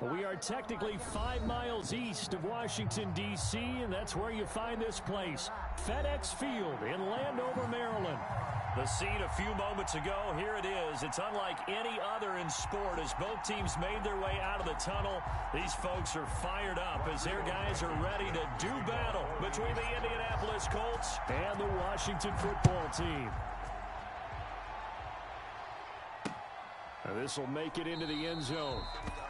We are technically 5 miles east of Washington, D.C., and that's where you find this place, FedEx Field in Landover, Maryland. The scene a few moments ago, here it is. It's unlike any other in sport as both teams made their way out of the tunnel. These folks are fired up as their guys are ready to do battle between the Indianapolis Colts and the Washington football team. This will make it into the end zone.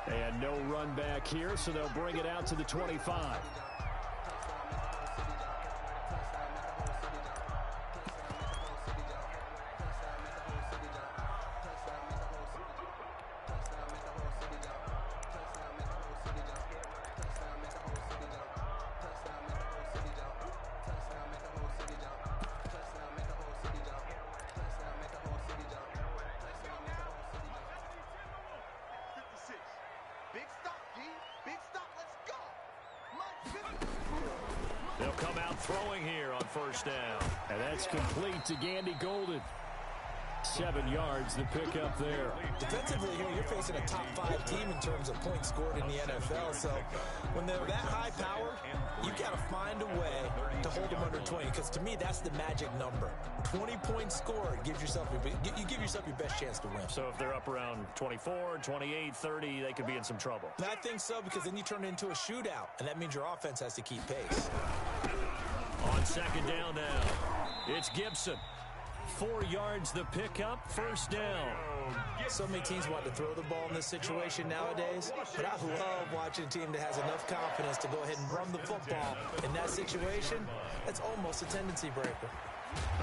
And no run back here, so they'll bring it out to the 25. They'll come out throwing here on first down. And that's complete to Gandy Golden. 7 yards the pick up there. Defensively here, you're facing a top 5 team in terms of points scored in the NFL. So when they're that high power, you got to find a way to hold them under 20. Because to me, that's the magic number. 20 points scored gives yourself you give yourself your best chance to win. So if they're up around 24, 28, 30, they could be in some trouble. And I think so, because then you turn it into a shootout, and that means your offense has to keep pace. On second down now, it's Gibson. 4 yards the pickup, first down. So many teams want to throw the ball in this situation nowadays, but I love watching a team that has enough confidence to go ahead and run the football. In that situation, that's almost a tendency breaker.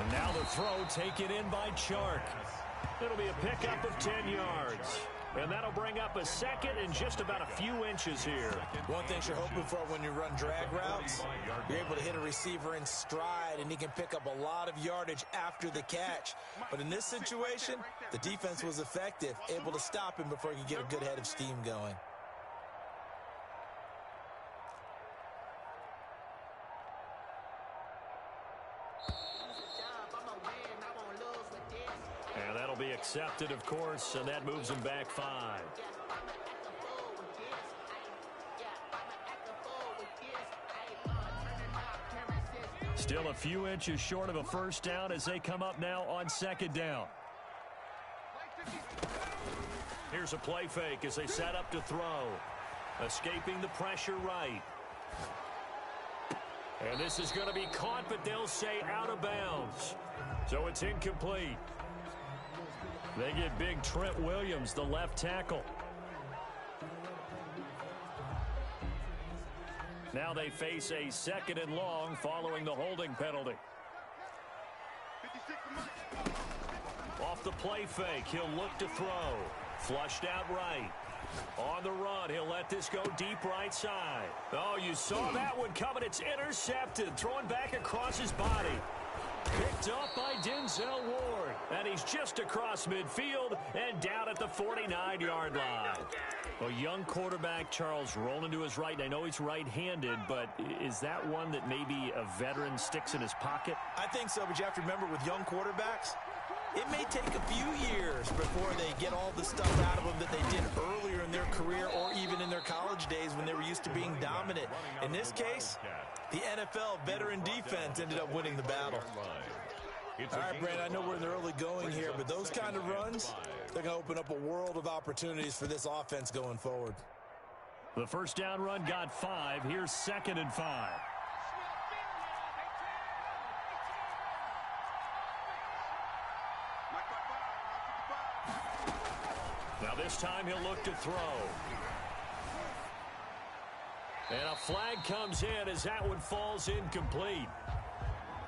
And now the throw taken in by Chark. It'll be a pickup of 10 yards. And that'll bring up a second and just about a few inches here. One thing you're hoping for when you run drag routes, you're able to hit a receiver in stride, and he can pick up a lot of yardage after the catch. But in this situation, the defense was effective, able to stop him before he could get a good head of steam going. And that'll be accepted, of course, and that moves him back 5. Still a few inches short of a first down as they come up now on second down. Here's a play fake as they set up to throw. Escaping the pressure right. And this is going to be caught, but they'll say out of bounds. So it's incomplete. They get big Trent Williams, the left tackle. Now they face a second and long following the holding penalty. Off the play fake, he'll look to throw. Flushed out right. On the run, he'll let this go deep right side. Oh, you saw that one coming. It's intercepted. Thrown back across his body. Picked up by Denzel Ward. And he's just across midfield and down at the 49-yard line. A young quarterback, Charles, rolling to his right. And I know he's right-handed, but is that one that maybe a veteran sticks in his pocket? I think so, but you have to remember with young quarterbacks, it may take a few years before they get all the stuff out of them that they did earlier in their career or even in their college days when they were used to being dominant. In this case, the NFL veteran defense ended up winning the battle. All right, Brandon, I know we're in the early going here, but those kind of runs, they're going to open up a world of opportunities for this offense going forward. The first down run got 5. Here's second and 5. Now this time he'll look to throw. And a flag comes in as that one falls incomplete.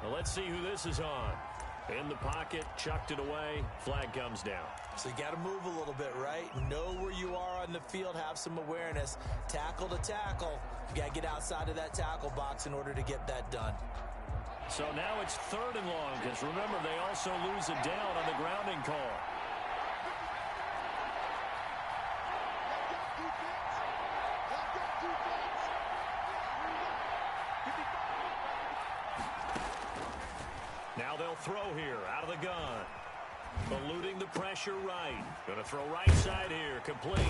Well, let's see who this is on. In the pocket, chucked it away, flag comes down. So you got to move a little bit, right? Know where you are on the field, have some awareness. Tackle to tackle. You got to get outside of that tackle box in order to get that done. So now it's third and long, because remember, they also lose it down on the grounding call. Now they'll throw here out of the gun. Eluding the pressure right. Going to throw right side here. Complete.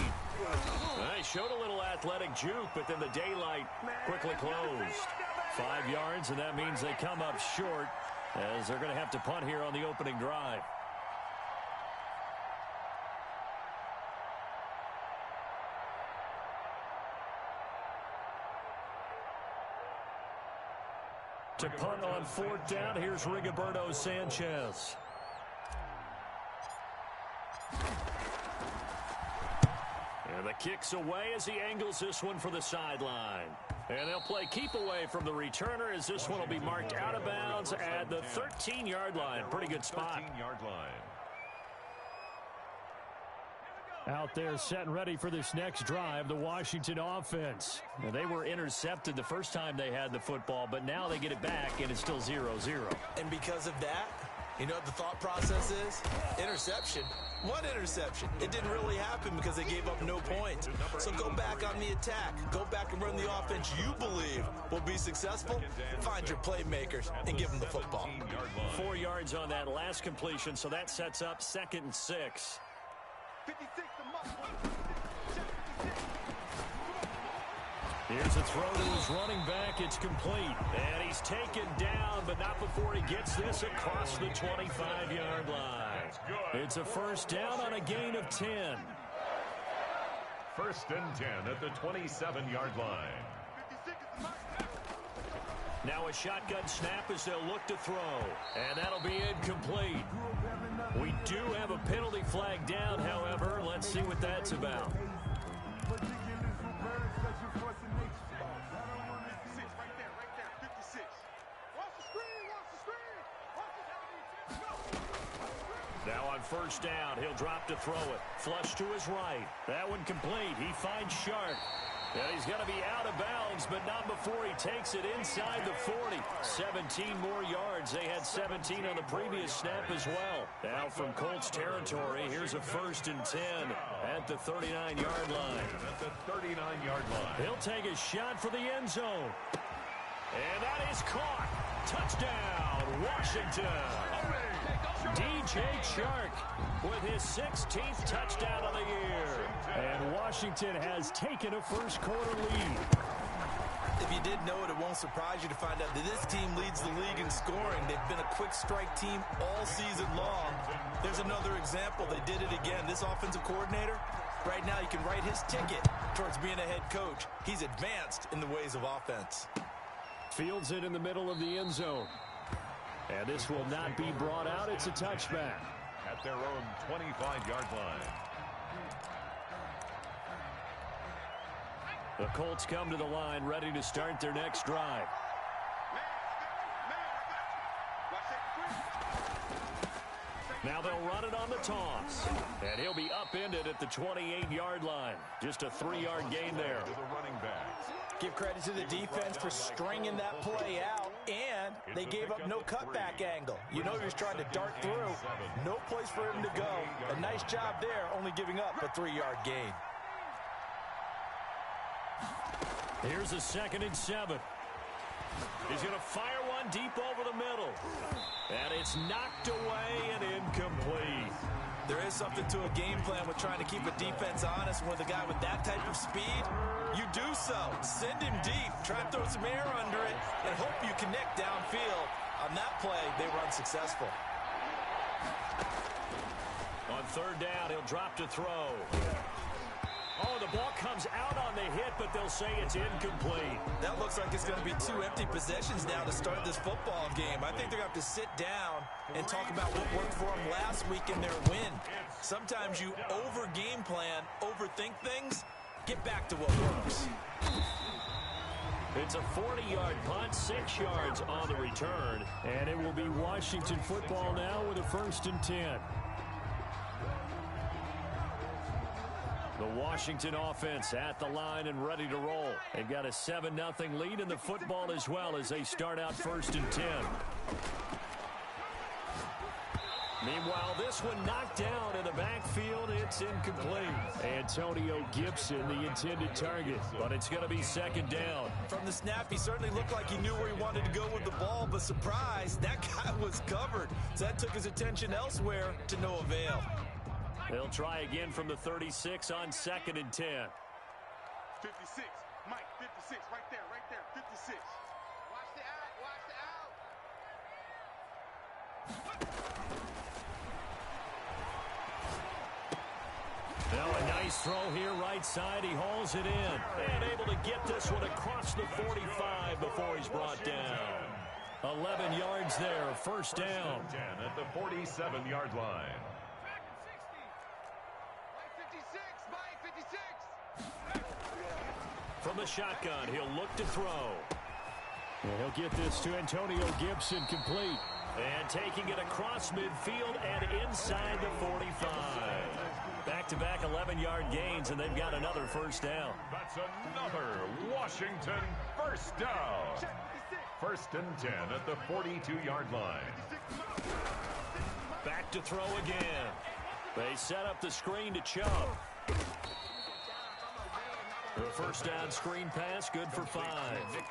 He showed a little athletic juke, but then the daylight quickly closed. 5 yards, and that means they come up short as they're going to have to punt here on the opening drive. To punt on 4th down, here's Rigoberto Sanchez. And the kick's away as he angles this one for the sideline. And they'll play keep away from the returner as this one will be marked out of bounds at the 13-yard line. Pretty good spot. 13-yard line. Out there set and ready for this next drive, the Washington offense. Now, they were intercepted the first time they had the football, but now they get it back, and it's still 0-0. And because of that, you know what the thought process is? Interception. One interception. It didn't really happen because they gave up no points. So go back on the attack. Go back and run the offense you believe will be successful. Find your playmakers and give them the football. 4 yards on that last completion, so that sets up 2nd and 6. Here's a throw to his running back. It's complete. And he's taken down, but not before he gets this across the 25-yard line. It's a 1st down on a gain of 10. 1st and 10 at the 27-yard line. Now a shotgun snap as they'll look to throw. And that'll be incomplete. We do have a penalty flag down, however. Let's see what that's about. Now on 1st down, he'll drop to throw it. Flush to his right. That one complete. He finds Shark. And he's going to be out of bounds, but not before he takes it inside the 40. 17 more yards. They had 17 on the previous snap as well. Now from Colts territory, here's a 1st and 10 at the 39-yard line. At the 39-yard line. He'll take a shot for the end zone. And that is caught. Touchdown, Washington. DJ Chark with his 16th touchdown of the year. And Washington has taken a first-quarter lead. If you didn't know it, it won't surprise you to find out that this team leads the league in scoring. They've been a quick strike team all season long. There's another example. They did it again. This offensive coordinator, right now you can write his ticket towards being a head coach. He's advanced in the ways of offense. Fields it in the middle of the end zone. And this will not be brought out. It's a touchback. At their own 25-yard line. The Colts come to the line ready to start their next drive. Now they'll run it on the toss. And he'll be upended at the 28-yard line. Just a 3-yard gain there. To the running backs. Give credit to the defense for stringing that play out, and they gave up no cutback angle. You know he was trying to dart through. No place for him to go. A nice job there, only giving up a 3-yard gain. Here's a 2nd and 7. He's going to fire one deep over the middle. And it's knocked away and incomplete. There is something to a game plan with trying to keep a defense honest. With a guy with that type of speed, you do so. Send him deep. Try and throw some air under it and hope you connect downfield. On that play, they were unsuccessful. On 3rd down, he'll drop to throw. Oh, the ball comes out on the hit, but they'll say it's incomplete. That looks like it's going to be 2 empty possessions now to start this football game. I think they're going to have to sit down and talk about what worked for them last week in their win. Sometimes you over-game plan, overthink things. Get back to what works. It's a 40-yard punt, 6 yards on the return. And it will be Washington football now with a 1st and 10. The Washington offense at the line and ready to roll. They've got a 7-0 lead in the football as well as they start out 1st and 10. Meanwhile, this one knocked down in the backfield. It's incomplete. Antonio Gibson, the intended target, but it's going to be second down. From the snap, he certainly looked like he knew where he wanted to go with the ball, but surprise, that guy was covered. So that took his attention elsewhere to no avail. They'll try again from the 36 on 2nd and 10. 56, Mike, 56, right there, 56. Watch the out, watch the out. Now a nice throw here right side. He hauls it in. And able to get this one across the 45 before he's brought down. 11 yards there, first down. 10 at the 47-yard line. From the shotgun, he'll look to throw. And he'll get this to Antonio Gibson complete. And taking it across midfield and inside the 45. Back-to-back 11-yard gains, and they've got another first down. That's another Washington first down. 1st and 10 at the 42-yard line. Back to throw again. They set up the screen to Chubb. The first down screen pass, good for 5.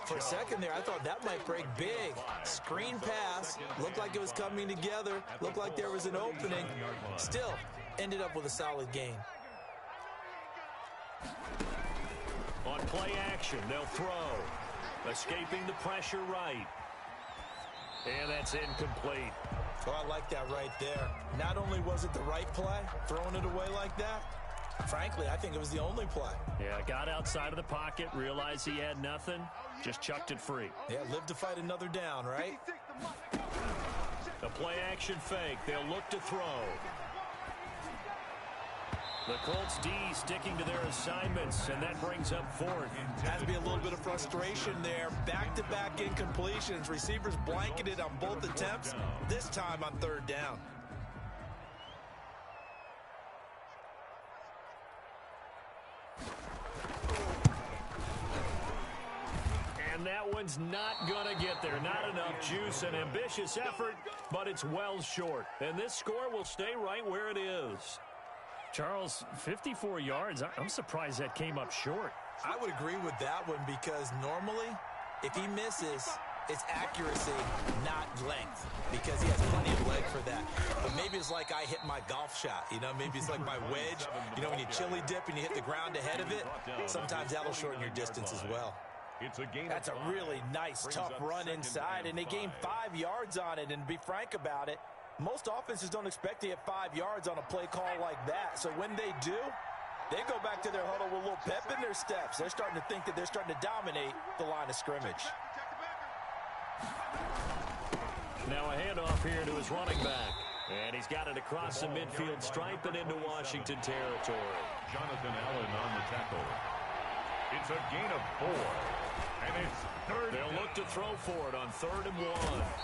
For a second there, I thought that might break big. Screen pass, looked like it was coming together, looked like there was an opening. Still, ended up with a solid gain. On play action, they'll throw. Escaping the pressure right. And that's incomplete. Oh, I like that right there. Not only was it the right play, throwing it away like that, frankly, I think it was the only play. Yeah, got outside of the pocket, realized he had nothing, just chucked it free. Yeah, live to fight another down, right? The play action fake, they'll look to throw. The Colts D sticking to their assignments, and that brings up 4th. Has to be a little bit of frustration there. Back-to-back incompletions. Receivers blanketed on both attempts, this time on 3rd down. And that one's not going to get there. Not enough juice, an ambitious effort, but it's well short. And this score will stay right where it is. Charles, 54 yards. I'm surprised that came up short. I would agree with that one because normally, if he misses, it's accuracy, not length, because he has plenty of leg for that. But maybe it's like I hit my golf shot, you know? Maybe it's like my wedge. You know, when you chili dip and you hit the ground ahead of it, sometimes that'll shorten your distance as well. That's a really nice, tough run inside, and they gained 5 yards on it. And to be frank about it, most offenses don't expect to hit 5 yards on a play call like that. So when they do, they go back to their huddle with a little pep in their steps. They're starting to think that they're starting to dominate the line of scrimmage. Now a handoff here to his running back. And he's got it across the midfield stripe and into Washington territory. Jonathan Allen on the tackle. It's a gain of 4. And it's 3rd. They'll look to throw for it on 3rd and 1.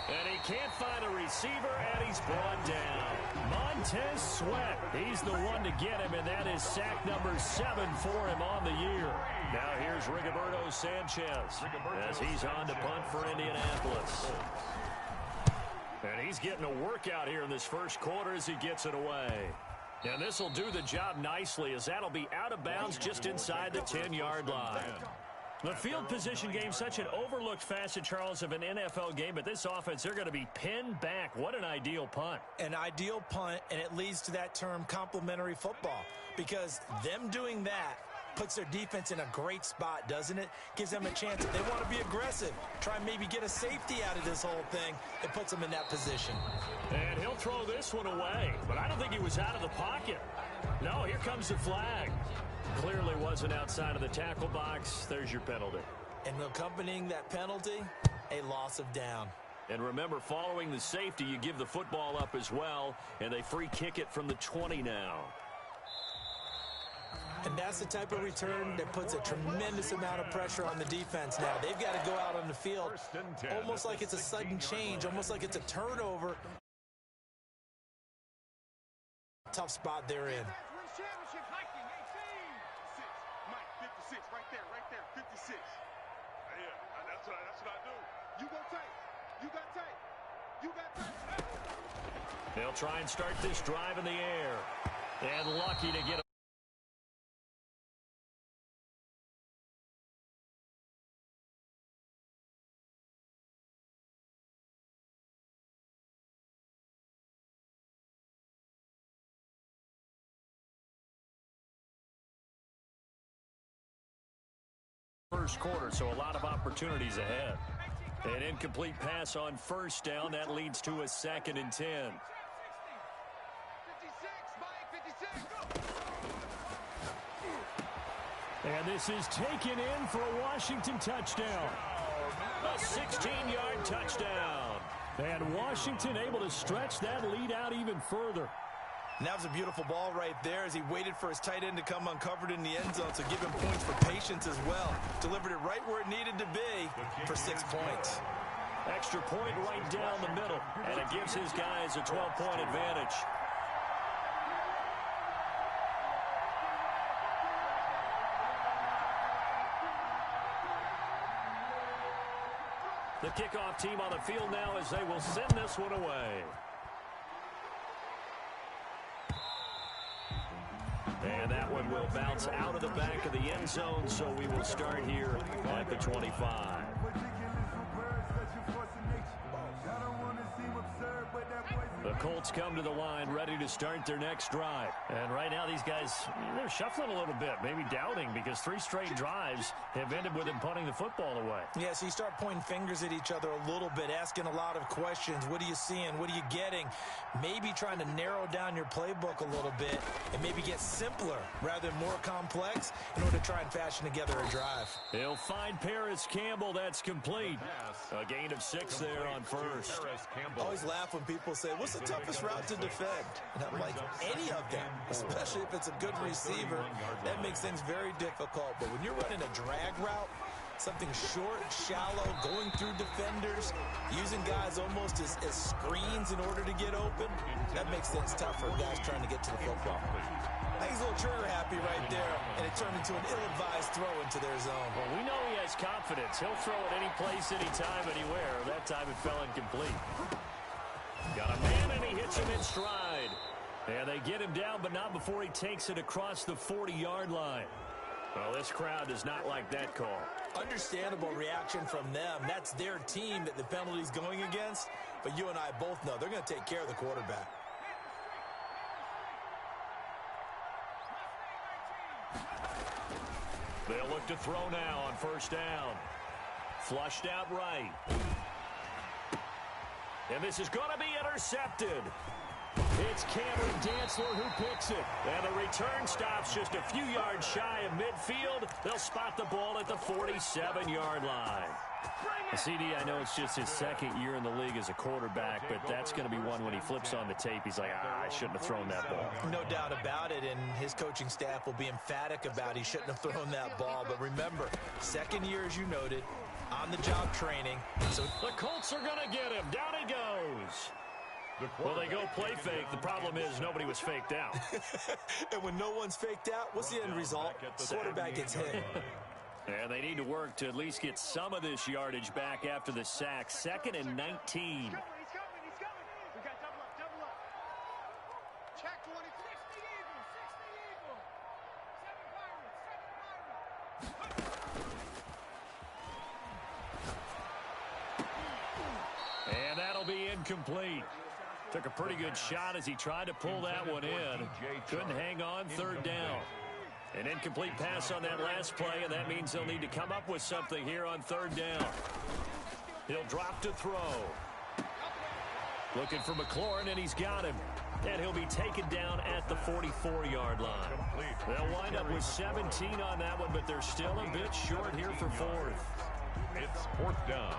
And he can't find a receiver, and he's brought down. Montez Sweat, he's the one to get him, and that is sack number 7 for him on the year. Now here's Rigoberto Sanchez as he's on to punt for Indianapolis. And he's getting a workout here in this first quarter as he gets it away. And this will do the job nicely as that'll be out of bounds just inside the 10-yard line. The field position game, such an overlooked facet, Charles, of an NFL game, but this offense, they're going to be pinned back. What an ideal punt. An ideal punt, and it leads to that term complementary football, because them doing that puts their defense in a great spot, doesn't it? Gives them a chance. If they want to be aggressive, try and maybe get a safety out of this whole thing, it puts them in that position. And he'll throw this one away, but I don't think he was out of the pocket. No, here comes the flag. Clearly wasn't outside of the tackle box. There's your penalty. And accompanying that penalty, a loss of down. And remember, following the safety, you give the football up as well, and they free kick it from the 20 now. And that's the type of return that puts a tremendous amount of pressure on the defense now. They've got to go out on the field almost like it's a sudden change, almost like it's a turnover. Tough spot they're in. Yeah, that's what I do. You go tight. You got tight. You got that. They'll try and start this drive in the air. And lucky to get first quarter, so a lot of opportunities ahead. An incomplete pass on first down. That leads to a 2nd and 10. 56, Mike, 56. And this is taken in for a Washington touchdown. A 16-yard touchdown. And Washington able to stretch that lead out even further. And that was a beautiful ball right there as he waited for his tight end to come uncovered in the end zone, so give him points for patience as well. Delivered it right where it needed to be for 6 points. Extra point right down the middle, and it gives his guys a 12-point advantage. The kickoff team on the field now as they will send this one away. And that one will bounce out of the back of the end zone, so we will start here at the 25. The Colts come to the line, ready to start their next drive. And right now, these guys, they're shuffling a little bit, maybe doubting, because 3 straight drives have ended with them punting the football away. Yeah, so you start pointing fingers at each other a little bit, asking a lot of questions. What are you seeing? What are you getting? Maybe trying to narrow down your playbook a little bit and maybe get simpler rather than more complex in order to try and fashion together a drive. He'll find Paris Campbell. That's complete. A gain of 6 there on first. I always laugh when people say, what's the toughest route to defend? And I'm like, any of them, especially if it's a good receiver. That makes things very difficult. But when you're running a drag route, something short, shallow, going through defenders, using guys almost as screens in order to get open, that makes things tough for guys trying to get to the football. I think he's a little trigger happy right there, and it turned into an ill-advised throw into their zone. Well, we know he has confidence. He'll throw it any place, anytime, anywhere. That time it fell incomplete. Got a man, and he hits him in stride. And they get him down, but not before he takes it across the 40-yard line. Well, this crowd does not like that call. Understandable reaction from them. That's their team that the penalty's going against. But you and I both know they're going to take care of the quarterback. They'll look to throw now on first down. Flushed out right. And this is going to be intercepted. It's Cameron Dantzler who picks it. And the return stops just a few yards shy of midfield. They'll spot the ball at the 47-yard line. CD, I know it's just his 2nd year in the league as a quarterback, but that's going to be one when he flips on the tape. He's like, I shouldn't have thrown that ball. No doubt about it, and his coaching staff will be emphatic about he shouldn't have thrown that ball. But remember, 2nd year, as you noted, on-the-job training. So the Colts are going to get him. Down he goes. Well, they go play fake. The problem is nobody was faked out. And when no one's faked out, what's the end result? The quarterback gets hit. And they need to work to at least get some of this yardage back after the sack. 2nd and 19. He's coming. We got double up. Check 20. 60 Eagles. 7 Pirates. And that'll be incomplete. Took a pretty good shot as he tried to pull that one in. Couldn't hang on 3rd down. An incomplete pass on that last play, and that means they'll need to come up with something here on 3rd down. He'll drop to throw. Looking for McLaurin, and he's got him. And he'll be taken down at the 44-yard line. They'll wind up with 17 on that one, but they're still a bit short here for 4th. It's 4th down.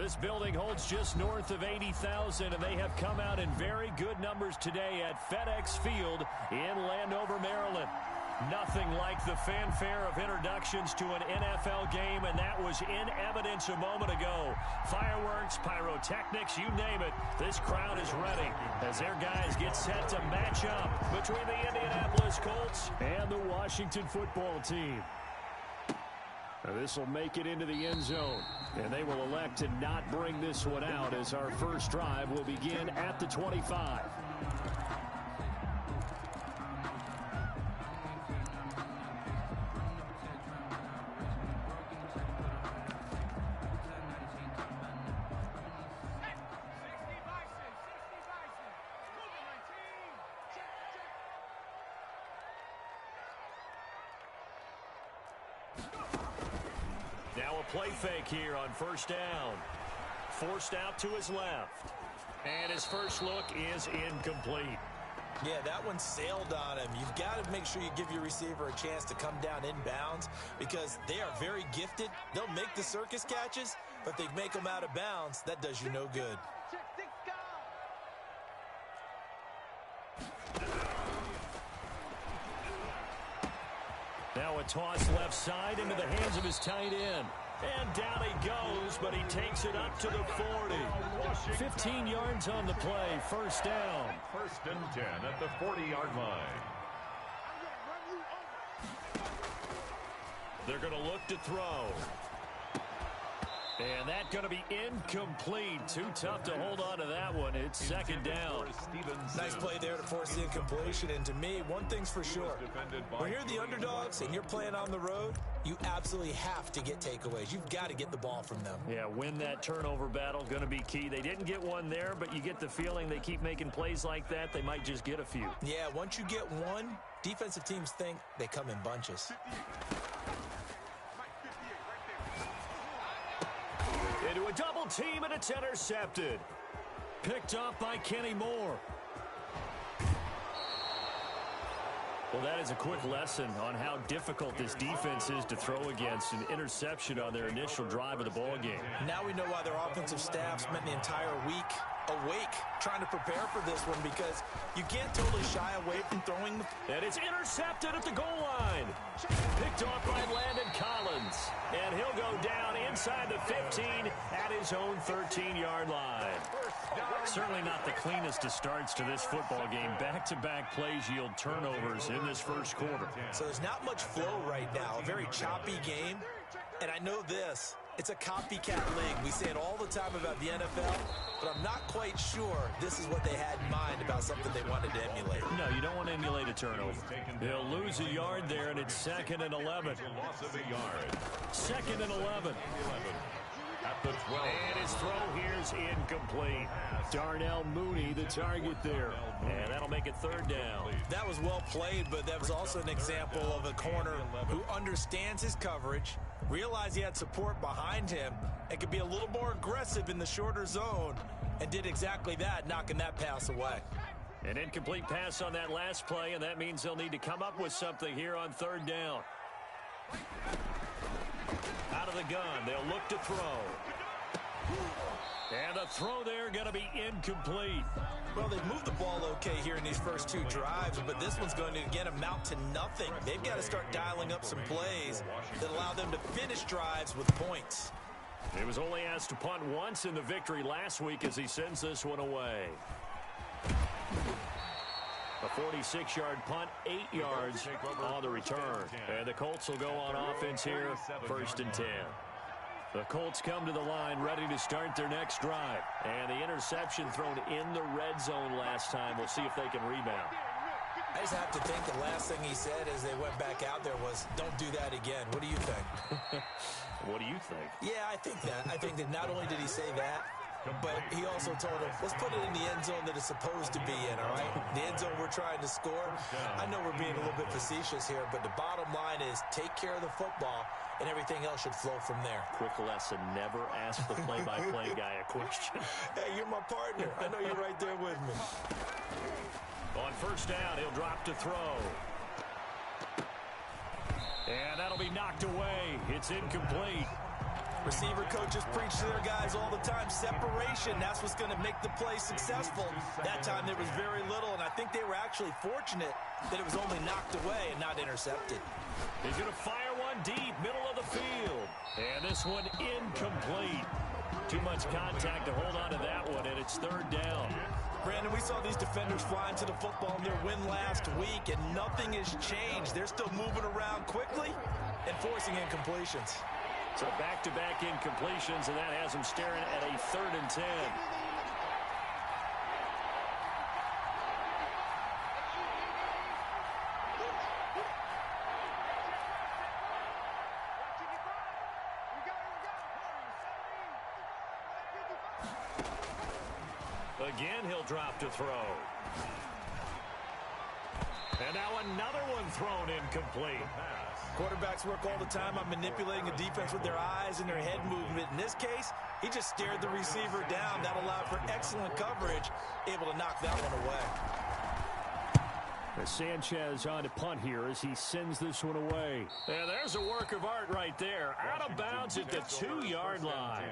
This building holds just north of 80,000, and they have come out in very good numbers today at FedEx Field in Landover, Maryland. Nothing like the fanfare of introductions to an NFL game, and that was in evidence a moment ago. Fireworks, pyrotechnics, you name it. This crowd is ready as their guys get set to match up between the Indianapolis Colts and the Washington football team. This will make it into the end zone, and they will elect to not bring this one out as our first drive will begin at the 25. Now a play fake here on first down. Forced out to his left. And his first look is incomplete. Yeah, that one sailed on him. You've got to make sure you give your receiver a chance to come down inbounds because they are very gifted. They'll make the circus catches, but they make them out of bounds. That does you no good. Now a toss left side into the hands of his tight end. And down he goes, but he takes it up to the 40. 15 yards on the play, first down. First and 10 at the 40-yard line. They're going to look to throw. And that's going to be incomplete. Too tough to hold on to that one. It's second down. Nice play there to force the incompletion. And to me, one thing's for sure. When you're the underdogs and you're playing on the road, you absolutely have to get takeaways. You've got to get the ball from them. Yeah, win that turnover battle, going to be key. They didn't get one there, but you get the feeling they keep making plays like that, they might just get a few. Yeah, once you get one, defensive teams think they come in bunches. Into a double team, and it's intercepted. Picked off by Kenny Moore. Well, that is a quick lesson on how difficult this defense is to throw against. An interception on their initial drive of the ballgame. Now we know why their offensive staff spent the entire week awake trying to prepare for this one because you can't totally shy away from throwing. And it's intercepted at the goal line. Picked off by Landon Collins. And he'll go down inside the 15 at his own 13-yard line. Certainly not the cleanest of starts to this football game. Back-to-back plays yield turnovers in this first quarter. So there's not much flow right now. A very choppy game. And I know this. It's a copycat league. We say it all the time about the NFL, but I'm not quite sure this is what they had in mind about something they wanted to emulate. No, you don't want to emulate a turnover. They'll lose a yard there, and it's 2nd and 11. Second and 11. At the 12. And his throw here's incomplete. Darnell Mooney, the target there. And that'll make it 3rd down. That was well played, but that was also an example of a corner who understands his coverage, realized he had support behind him, and could be a little more aggressive in the shorter zone, and did exactly that, knocking that pass away. An incomplete pass on that last play, and that means they'll need to come up with something here on 3rd down. Out of the gun, they'll look to throw. And the throw there going to be incomplete. Well, they've moved the ball okay here in these first 2 drives, but this one's going to, again, amount to nothing. They've got to start dialing up some plays that allow them to finish drives with points. He was only asked to punt once in the victory last week as he sends this one away. A 46-yard punt, 8 yards on the return. And the Colts will go on offense here, 1st and 10. The Colts come to the line ready to start their next drive. And the interception thrown in the red zone last time. We'll see if they can rebound. I just have to think the last thing he said as they went back out there was, don't do that again. What do you think? What do you think? Yeah, I think that. I think that not only did he say that, but he also told him, let's put it in the end zone that it's supposed to be in, all right? The end zone we're trying to score. I know we're being a little bit facetious here, but the bottom line is take care of the football, and everything else should flow from there. Quick lesson, never ask the play-by-play guy a question. Hey, you're my partner. I know you're right there with me. On 1st down, he'll drop to throw. And that'll be knocked away. It's incomplete. Receiver coaches preach to their guys all the time. Separation, that's what's going to make the play successful. That time there was very little, and I think they were actually fortunate that it was only knocked away and not intercepted. He's going to fire one deep, middle of the field. And this one incomplete. Too much contact to hold on to that one, and it's third down. Brandon, we saw these defenders fly into the football in their win last week, and nothing has changed. They're still moving around quickly and forcing incompletions. So back-to-back incompletions, and that has them staring at a 3rd and 10. Again, he'll drop to throw. And now another one thrown incomplete. Quarterbacks work all the time on manipulating a defense with their eyes and their head movement. In this case, he just stared the receiver down. That allowed for excellent coverage, able to knock that one away. Sanchez on to punt here as he sends this one away. And there's a work of art right there. Out of bounds at the 2-yard line.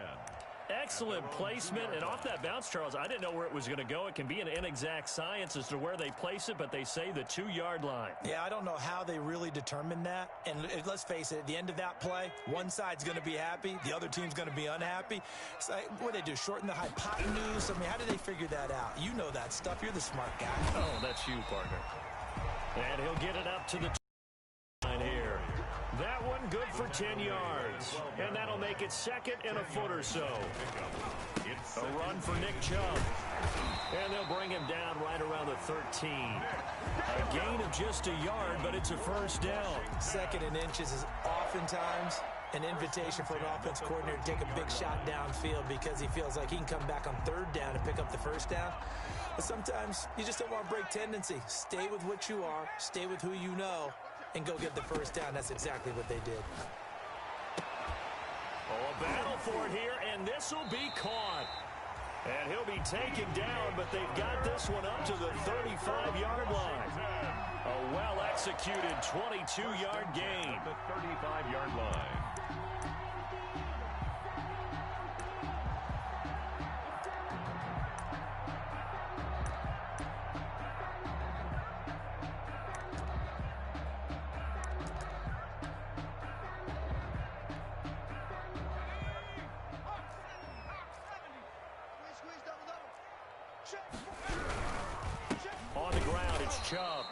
Excellent placement, and off that bounce, Charles, I didn't know where it was going to go. It can be an inexact science as to where they place it, but they say the 2-yard line. Yeah, I don't know how they really determine that. And let's face it, at the end of that play, one side's going to be happy, the other team's going to be unhappy. So what do they do, shorten the hypotenuse? I mean, how do they figure that out? You know that stuff. You're the smart guy. Oh, that's you, partner. And he'll get it up to the line here. That one good for 10 yards. And that'll make it 2nd and a foot or so. A run for Nick Chubb. And they'll bring him down right around the 13. A gain of just a yard, but it's a first down. 2nd and inches is oftentimes an invitation for an offense coordinator to take a big shot downfield because he feels like he can come back on 3rd down and pick up the first down. But sometimes you just don't want to break tendency. Stay with what you are. Stay with who you know. And go get the first down. That's exactly what they did. Oh, a battle for it here, and this will be caught. And he'll be taken down, but they've got this one up to the 35-yard line. A well-executed 22-yard gain. The 35-yard line. On the ground, it's Chubb.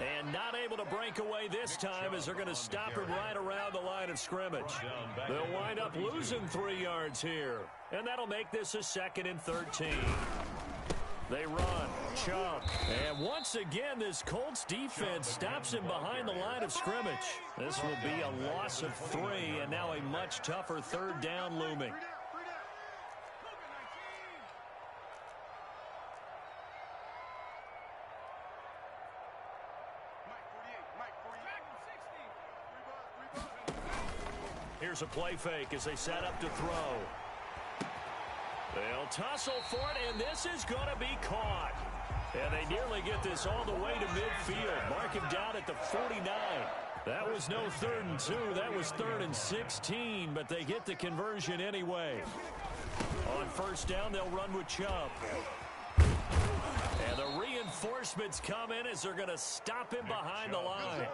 And not able to break away this time as they're going to stop him right around the line of scrimmage. They'll wind up losing 3 yards here. And that'll make this a 2nd and 13. They run. Chubb. And once again, this Colts defense stops him behind the line of scrimmage. This will be a loss of 3, and now a much tougher 3rd down looming. Here's a play fake as they set up to throw. They'll tussle for it, and this is going to be caught. And they nearly get this all the way to midfield. Mark him down at the 49. That was no 3rd and 2. That was 3rd and 16, but they get the conversion anyway. On first down, they'll run with Chubb. And the reinforcements come in as they're going to stop him behind the line.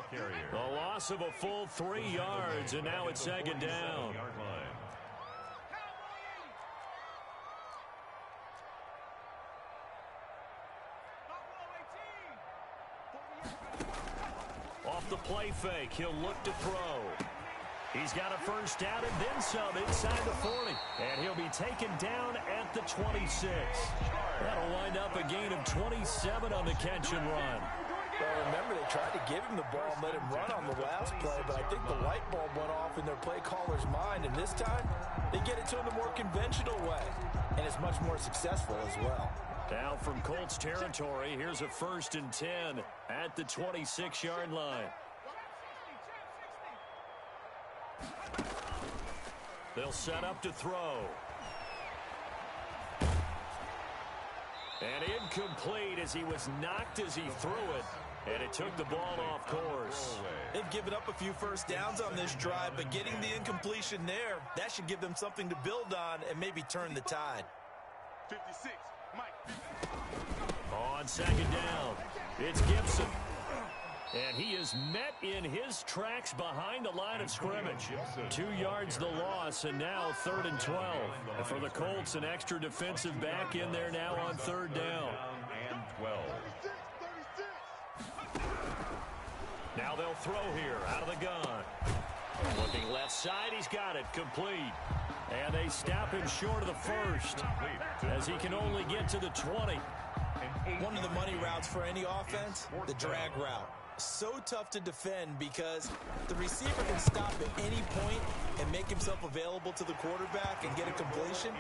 A loss of a full 3 yards, and now it's 2nd down. Off the play fake, he'll look to throw. He's got a first down and then some inside the 40. And he'll be taken down at the 26. That'll wind up a gain of 27 on the catch and run. Well, remember, they tried to give him the ball and let him run on the last play, but I think the light bulb went off in their play caller's mind, and this time they get it to him the more conventional way, and it's much more successful as well. Now from Colts territory, here's a 1st and 10 at the 26-yard line. They'll set up to throw. And incomplete as he was knocked as he threw it. And it took the ball off course. They've given up a few first downs on this drive, but getting the incompletion there, that should give them something to build on and maybe turn the tide. 56, Mike. On second down, it's Gibson. And he is met in his tracks behind the line of scrimmage. 2 yards the loss, and now 3rd and 12. And for the Colts, an extra defensive back in there now on 3rd down. And 12. Now they'll throw here out of the gun. Looking left side, he's got it, complete. And they stop him short of the first as he can only get to the 20. One of the money routes for any offense, the drag route. So tough to defend because the receiver can stop at any point and make himself available to the quarterback and get a completion.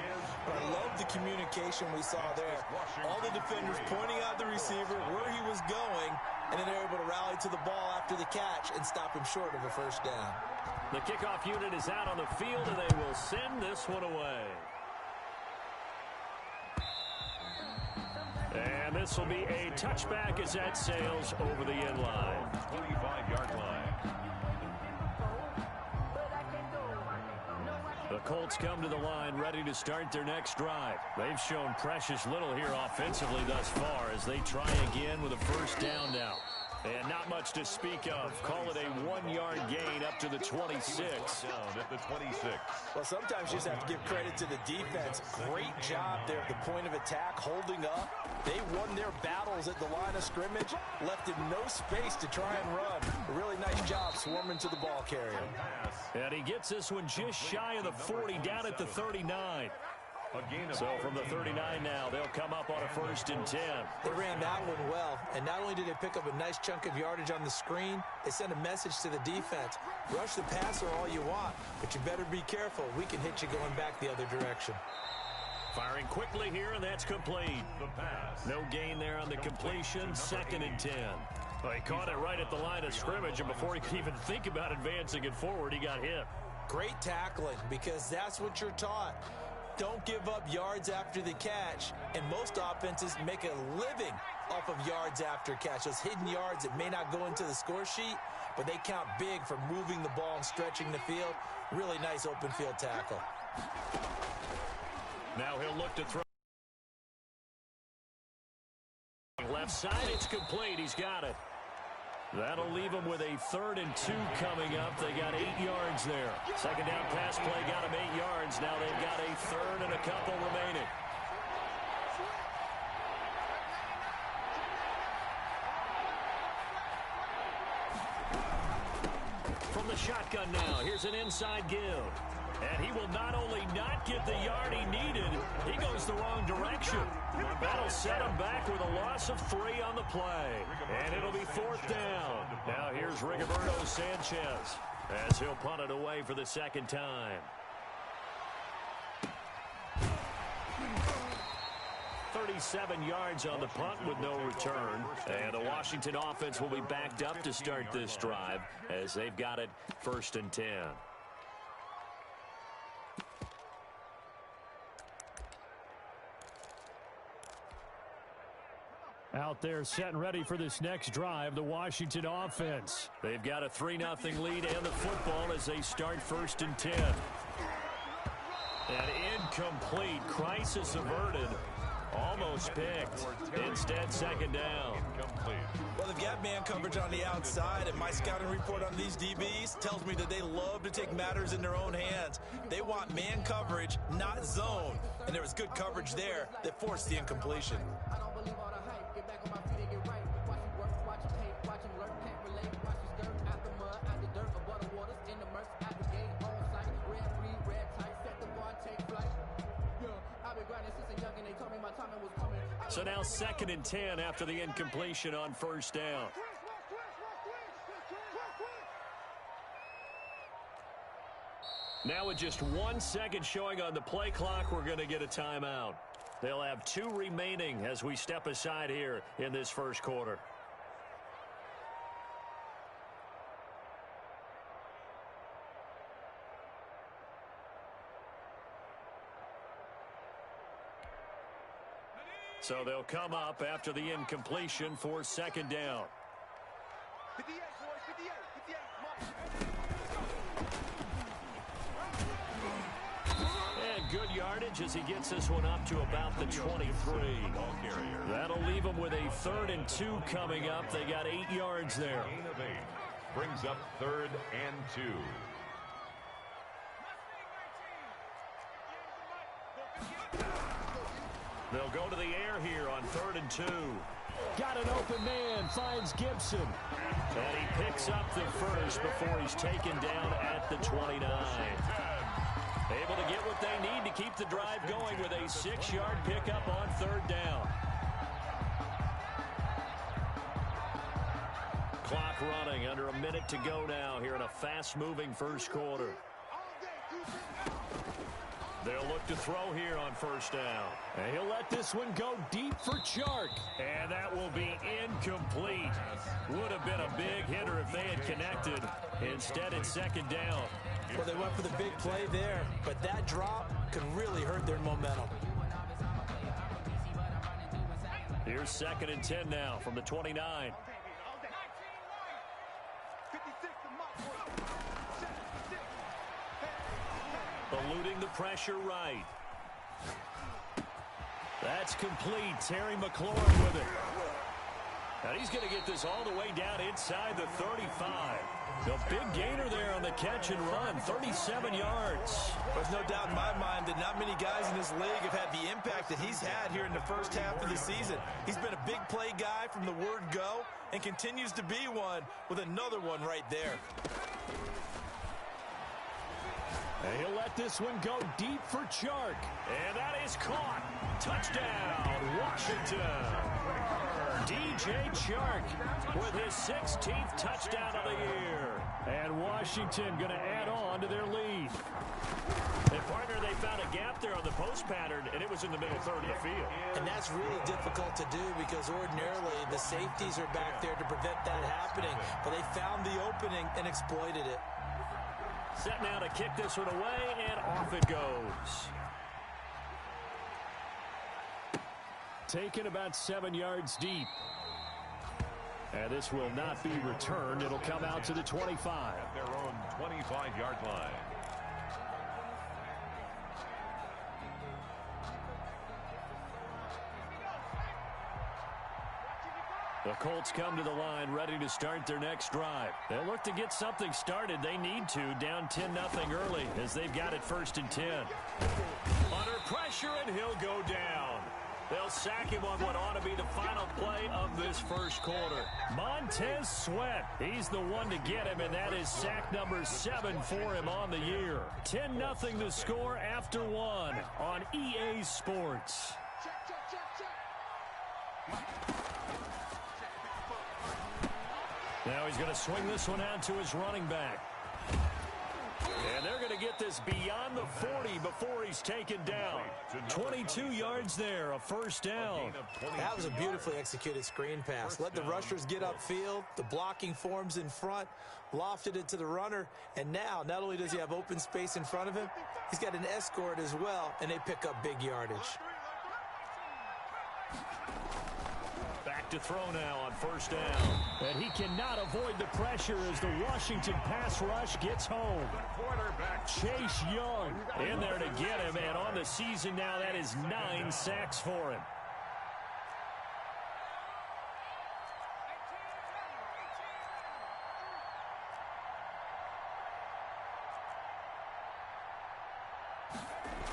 But I love the communication we saw there. All the defenders pointing out the receiver where he was going, and then they're able to rally to the ball after the catch and stop him short of a first down. The kickoff unit is out on the field, and they will send this one away. And this will be a touchback as that sails over the end line. 25-yard line. The Colts come to the line ready to start their next drive. They've shown precious little here offensively thus far as they try again with a first down now. And not much to speak of. Call it a 1-yard gain up to the 26. Down at the 26. Well, sometimes you just have to give credit to the defense. Great job there at the point of attack, holding up. They won their battles at the line of scrimmage, left him no space to try and run. A really nice job swarming to the ball carrier. And he gets this one just shy of the 40, down at the 39. So from the 39 now, they'll come up on a 1st and 10. They ran that one well, and not only did they pick up a nice chunk of yardage on the screen, they sent a message to the defense. Rush the passer all you want, but you better be careful. We can hit you going back the other direction. Firing quickly here, and that's complete. The pass. No gain there on the completion, 2nd and 10. Well, he caught it right at the line of scrimmage, and before he could even think about advancing it forward, he got hit. Great tackling, because that's what you're taught. Don't give up yards after the catch, and most offenses make a living off of yards after catch. Those hidden yards that may not go into the score sheet, but they count big for moving the ball and stretching the field. Really nice open field tackle. Now he'll look to throw. Left side, it's complete. He's got it. That'll leave them with a 3rd and 2 coming up. They got 8 yards there. Second down pass play got them 8 yards. Now they've got a 3rd and a couple remaining. From the shotgun now, here's an inside give. And he will not only not get the yard he needed, he goes the wrong direction. That'll set him back with a loss of 3 on the play. And it'll be 4th down. Now here's Rigoberto Sanchez as he'll punt it away for the 2nd time. 37 yards on the punt with no return. And the Washington offense will be backed up to start this drive as they've got it 1st and 10. Out there set and ready for this next drive, the Washington offense. They've got a 3-0 lead and the football as they start 1st and 10. And incomplete. Crisis averted. Almost picked. Instead, 2nd down. Well, they've got man coverage on the outside, and my scouting report on these DBs tells me that they love to take matters in their own hands. They want man coverage, not zone. And there was good coverage there that forced the incompletion. So now 2nd and 10 after the incompletion on 1st down. Now with just 1 second showing on the play clock, we're going to get a timeout. They'll have 2 remaining as we step aside here in this 1st quarter. So they'll come up after the incompletion for second down. 58, boys, 58, 58, And good yardage as he gets this one up to about the 23. That'll leave them with a 3rd and 2 coming up. They got 8 yards there. Gain of 8 brings up 3rd and 2. They'll go to the air here on 3rd and 2. Got an open man, finds Gibson. And he picks up the first before he's taken down at the 29. Able to get what they need to keep the drive going with a 6-yard pickup on 3rd down. Clock running, under a minute to go now here in a fast-moving first quarter. They'll look to throw here on 1st down. And he'll let this one go deep for Chark. And that will be incomplete. Would have been a big hitter if they had connected. Instead, it's 2nd down. Well, they went for the big play there, but that drop could really hurt their momentum. Here's 2nd and 10 now from the 29. Eluding the pressure right. That's complete. Terry McLaurin with it. And he's going to get this all the way down inside the 35. The big gainer there on the catch and run, 37 yards. There's no doubt in my mind that not many guys in this league have had the impact that he's had here in the first half of the season. He's been a big play guy from the word go and continues to be one with another one right there. And he'll let this one go deep for Chark. And that is caught. Touchdown, Washington. DJ Chark with his 16th touchdown of the year. And Washington going to add on to their lead. And partner, they found a gap there on the post pattern, and it was in the middle third of the field. And that's really difficult to do because ordinarily the safeties are back there to prevent that happening. But they found the opening and exploited it. Set now to kick this one away, and off it goes. Taken about 7 yards deep. And this will not be returned. It'll come out to the 25. At their own 25-yard line. The Colts come to the line ready to start their next drive. They'll look to get something started. They need to, down 10-0 early as they've got it 1st and 10. Under pressure, and he'll go down. They'll sack him on what ought to be the final play of this first quarter. Montez Sweat, he's the one to get him, and that is sack number 7 for him on the year. 10-0 the score after 1 on EA Sports. Now he's going to swing this one out to his running back. And they're going to get this beyond the 40 before he's taken down. 22 yards there, a 1st down. That was a beautifully executed screen pass. Let the rushers get upfield. The blocking forms in front. Lofted it to the runner. And now, not only does he have open space in front of him, he's got an escort as well, and they pick up big yardage. Back to throw now on 1st down. And he cannot avoid the pressure as the Washington pass rush gets home. Chase Young in there to get him, and on the season now, that is 9 sacks for him.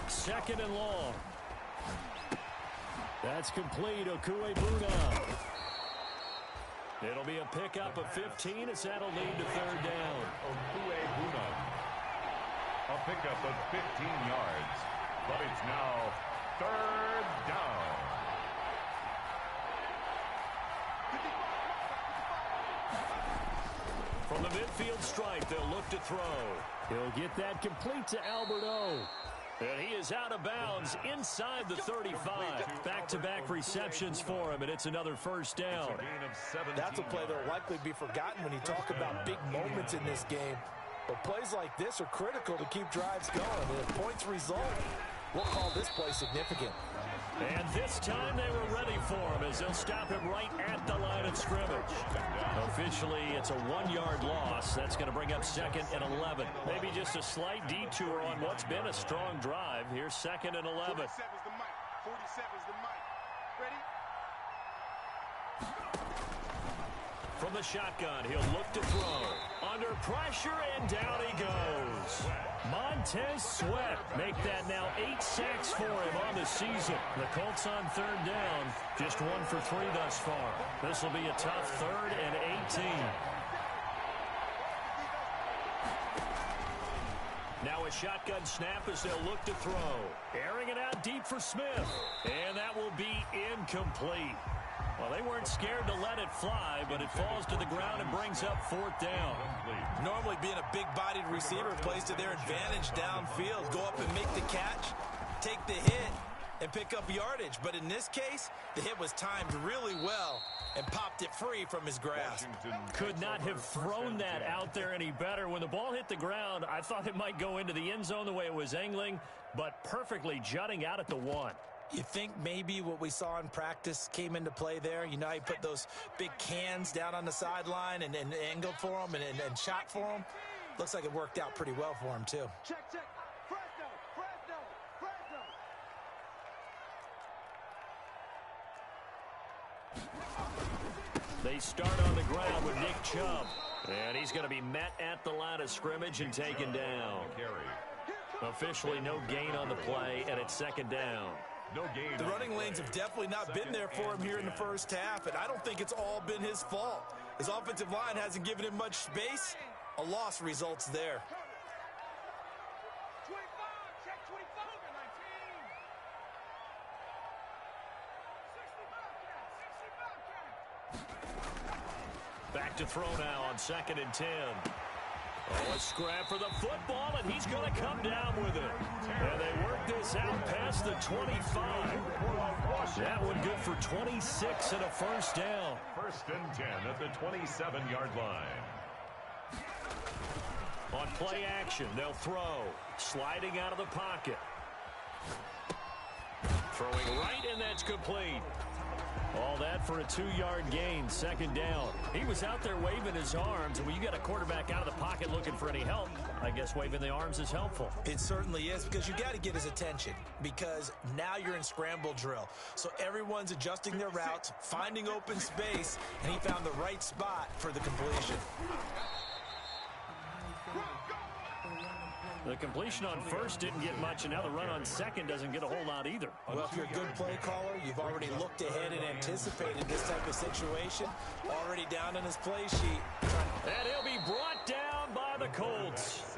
Second and long. That's complete. Okuegbuna. It'll be a pickup of 15 as that'll lead to 3rd down. Okuegbuna. A pickup of 15 yards. But it's now 3rd down. From the midfield stripe, they'll look to throw. He'll get that complete to Albert O. And he is out of bounds inside the 35. Back-to-back receptions for him, and it's another 1st down. That's a play that will likely be forgotten when you talk about big moments in this game. But plays like this are critical to keep drives going. And if points result, we'll call this play significant. And this time they were ready for him as they'll stop him right at the line of scrimmage. Officially, it's a 1-yard loss. That's going to bring up 2nd and 11. Maybe just a slight detour on what's been a strong drive. Here's 2nd and 11. 47's the mic. 47's the mic. Ready? From the shotgun, he'll look to throw. Under pressure, and down he goes. Montez Sweat make that now 8 sacks for him on the season. The Colts on 3rd down, just 1 for 3 thus far. This will be a tough 3rd and 18. Now a shotgun snap as they'll look to throw. Airing it out deep for Smith. And that will be incomplete. Well, they weren't scared to let it fly, but it falls to the ground and brings up 4th down. Normally being a big-bodied receiver plays to their advantage downfield. Go up and make the catch, take the hit, and pick up yardage. But in this case, the hit was timed really well and popped it free from his grasp. Could not have thrown that out there any better. When the ball hit the ground, I thought it might go into the end zone the way it was angling, but perfectly jutting out at the 1. You think maybe what we saw in practice came into play there? You know how you put those big cans down on the sideline and angled for them and shot for them? Looks like it worked out pretty well for him, too. Check. Fresno. They start on the ground with Nick Chubb. And he's going to be met at the line of scrimmage and taken down. Officially no gain on the play, and it's 2nd down. The running lanes have definitely not been there for him here in the first half, and I don't think it's all been his fault. His offensive line hasn't given him much space. A loss results there. 25. Check 25. 19. 60 Bobcat. Back to throw now on 2nd and 10. Oh, a scrap for the football, and he's going to come down with it. And they work this out past the 25. That one good for 26 and a 1st down. 1st and 10 at the 27-yard line. On play action, they'll throw. Sliding out of the pocket. Throwing right, and that's complete. All that for a 2-yard gain, 2nd down. He was out there waving his arms, and when you got a quarterback out of the pocket looking for any help, I guess waving the arms is helpful. It certainly is, because you got to get his attention, because now you're in scramble drill. So everyone's adjusting their routes, finding open space, and he found the right spot for the completion. The completion on 1st didn't get much, and now the run on 2nd doesn't get a whole lot either. Well, if you're a good play caller, you've already looked ahead and anticipated this type of situation. Already down in his play sheet. And he'll be brought down by the Colts.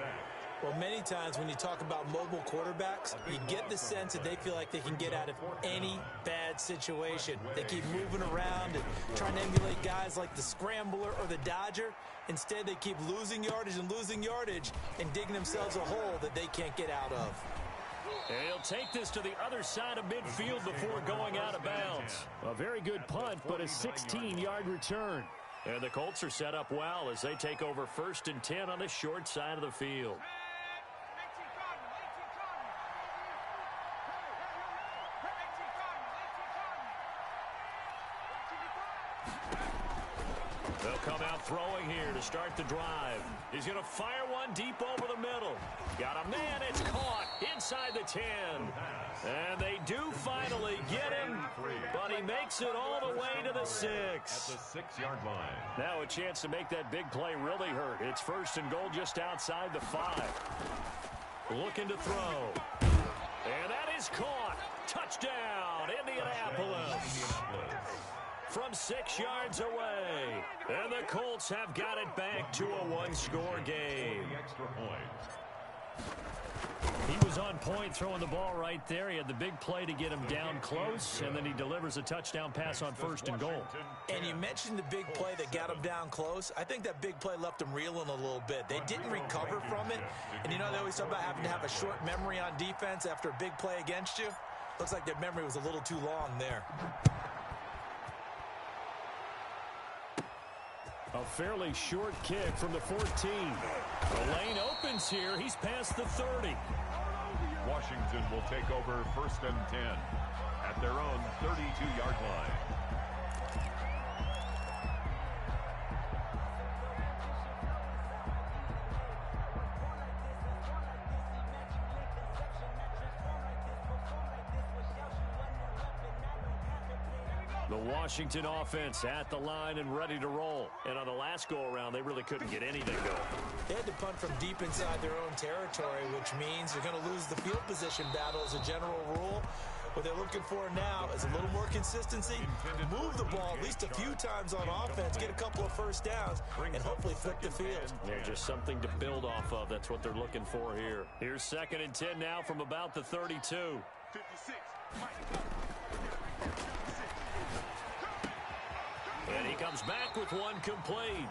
Well, many times when you talk about mobile quarterbacks, you get the sense that they feel like they can get out of any bad situation. They keep moving around and trying to emulate guys like the Scrambler or the Dodger. Instead, they keep losing yardage and digging themselves a hole that they can't get out of. And he'll take this to the other side of midfield before going out of bounds. A very good punt, but a 16-yard return. And the Colts are set up well as they take over 1st and 10 on the short side of the field. They'll come out throwing here to start the drive. He's going to fire one deep over the middle. Got a man, it's caught inside the 10. And they do finally get him, but he makes it all the way to the 6. At the 6-yard line. Now a chance to make that big play really hurt. It's 1st and goal just outside the 5. Looking to throw. And that is caught. Touchdown, Indianapolis. From 6 yards away. And the Colts have got it back to a 1-score game. Extra point. He was on point throwing the ball right there. He had the big play to get him down close, and then he delivers a touchdown pass on 1st and goal. And you mentioned the big play that got him down close. I think that big play left him reeling a little bit. They didn't recover from it. And you know, they always talk about having to have a short memory on defense after a big play against you. Looks like their memory was a little too long there. A fairly short kick from the 14. The lane opens here. He's past the 30. Washington will take over 1st and 10 at their own 32-yard line. The Washington offense at the line and ready to roll. And on the last go-around, they really couldn't get anything going. They had to punt from deep inside their own territory, which means they're going to lose the field position battle as a general rule. What they're looking for now is a little more consistency, move the ball at least a few times on offense, get a couple of first downs, and hopefully flip the field. Yeah, just something to build off of. That's what they're looking for here. Here's 2nd and 10 now from about the 32. 56. And he comes back with one complete.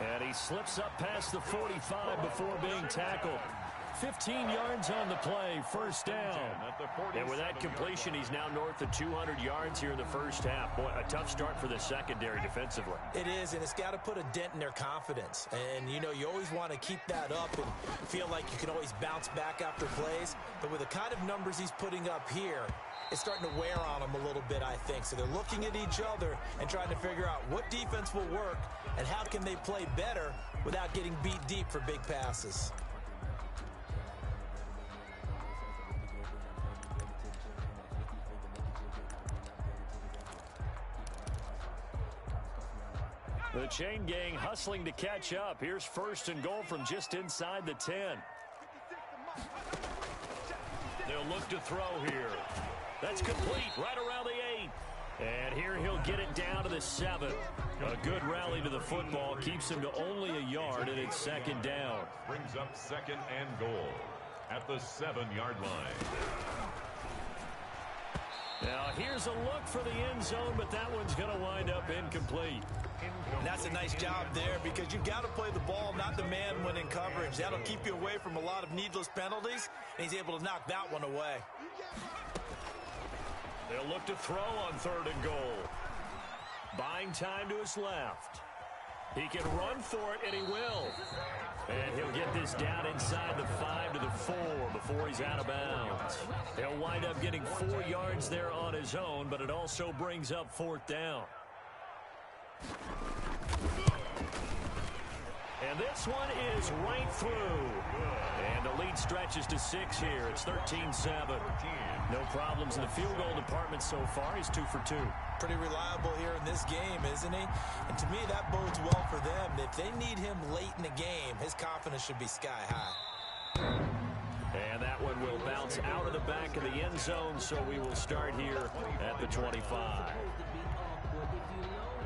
And he slips up past the 45 before being tackled. 15 yards on the play, 1st down. And with that completion, he's now north of 200 yards here in the first half. Boy, a tough start for the secondary defensively. It is, and it's got to put a dent in their confidence. And, you know, you always want to keep that up and feel like you can always bounce back after plays. But with the kind of numbers he's putting up here, it's starting to wear on them a little bit, I think. So they're looking at each other and trying to figure out what defense will work and how can they play better without getting beat deep for big passes. The chain gang hustling to catch up. Here's 1st and goal from just inside the 10. They'll look to throw here. That's complete right around the 8. And here he'll get it down to the 7. A good rally to the football keeps him to only a yard, and it's 2nd down. Brings up 2nd and goal at the 7-yard line. Now here's a look for the end zone, but that one's going to wind up incomplete. And that's a nice job there because you've got to play the ball, not the man when in coverage. That'll keep you away from a lot of needless penalties, and he's able to knock that one away. They'll look to throw on 3rd and goal. Buying time to his left. He can run for it, and he will. And he'll get this down inside the 5 to the 4 before he's out of bounds. He'll wind up getting 4 yards there on his own, but it also brings up 4th down. And this one is right through. And the lead stretches to 6 here. It's 13-7. No problems in the field goal department so far. He's 2 for 2. Pretty reliable here in this game, isn't he? And to me, that bodes well for them. If they need him late in the game, his confidence should be sky high. And that one will bounce out of the back of the end zone, so we will start here at the 25.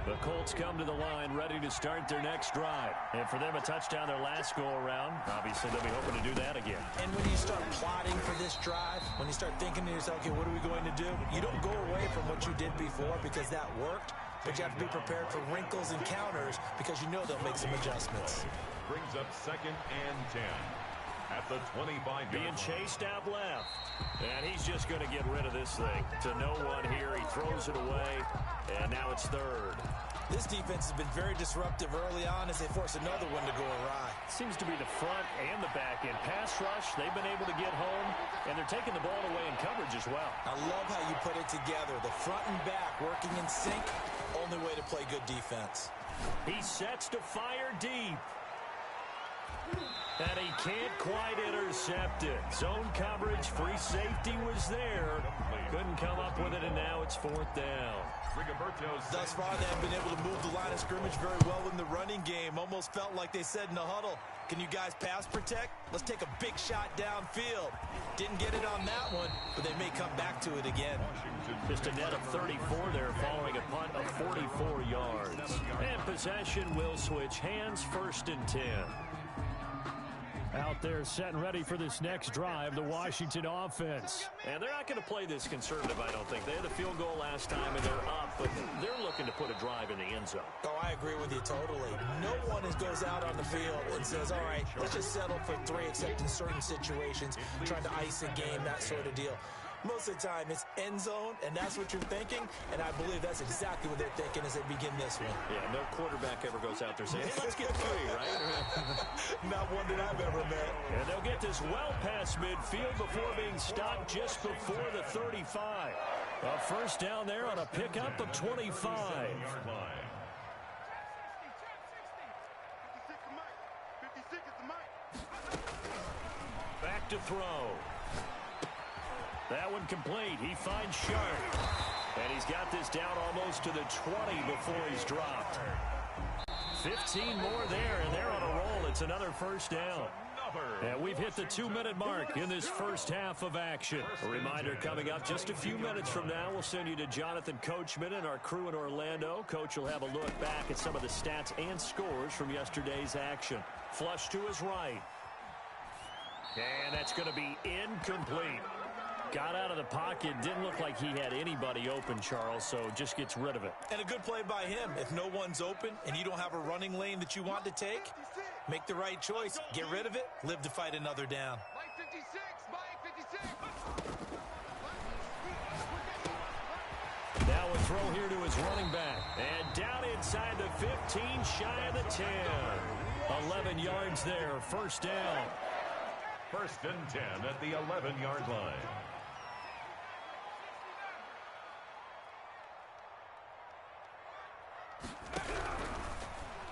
The Colts come to the line ready to start their next drive. And for them, a touchdown their last go-around. Obviously, they'll be hoping to do that again. And when you start plotting for this drive, when you start thinking to yourself, okay, what are we going to do? You don't go away from what you did before because that worked. But you have to be prepared for wrinkles and counters because you know they'll make some adjustments. Brings up 2nd and 10 at the 25. Being chased out left. And he's just going to get rid of this thing. To no one here. He throws it away. And now it's 3rd. This defense has been very disruptive early on as they force another one to go awry. Seems to be the front and the back end. Pass rush, they've been able to get home. And they're taking the ball away in coverage as well. I love how you put it together. The front and back working in sync. Only way to play good defense. He sets to fire deep. And he can't quite intercept it. Zone coverage, free safety was there. Couldn't come up with it, and now it's 4th down. Thus far, they have been able to move the line of scrimmage very well in the running game. Almost felt like they said in the huddle, can you guys pass protect? Let's take a big shot downfield. Didn't get it on that one, but they may come back to it again. Just a net of 34 there following a punt of 44 yards. And possession will switch hands, 1st and 10. Out there set and ready for this next drive, the Washington offense. And they're not going to play this conservative, I don't think. They had a field goal last time, and they're up, but they're looking to put a drive in the end zone. Oh, I agree with you totally. No one goes out on the field and says, all right, let's just settle for 3, except in certain situations, trying to ice a game, that sort of deal. Most of the time, it's end zone, and that's what you're thinking, and I believe that's exactly what they're thinking as they begin this one. Yeah, no quarterback ever goes out there saying, hey, let's get 3, right? Not one that I've ever met. And they'll get this well past midfield before being stopped just before the 35. A first down there on a pickup of 25. Back to throw. That one complete. He finds Sharp. And he's got this down almost to the 20 before he's dropped. 15 more there, and they're on a roll. It's another first down. And we've hit the 2-minute mark in this first half of action. A reminder coming up just a few minutes from now, we'll send you to Jonathan Coachman and our crew in Orlando. Coach will have a look back at some of the stats and scores from yesterday's action. Flush to his right. And that's going to be incomplete. Got out of the pocket. Didn't look like he had anybody open, Charles, so just gets rid of it. And a good play by him. If no one's open and you don't have a running lane that you want to take, make the right choice. Get rid of it. Live to fight another down. Now a throw here to his running back. And down inside the 15, shy of the 10. 11 yards there, first down. First and 10 at the 11-yard line.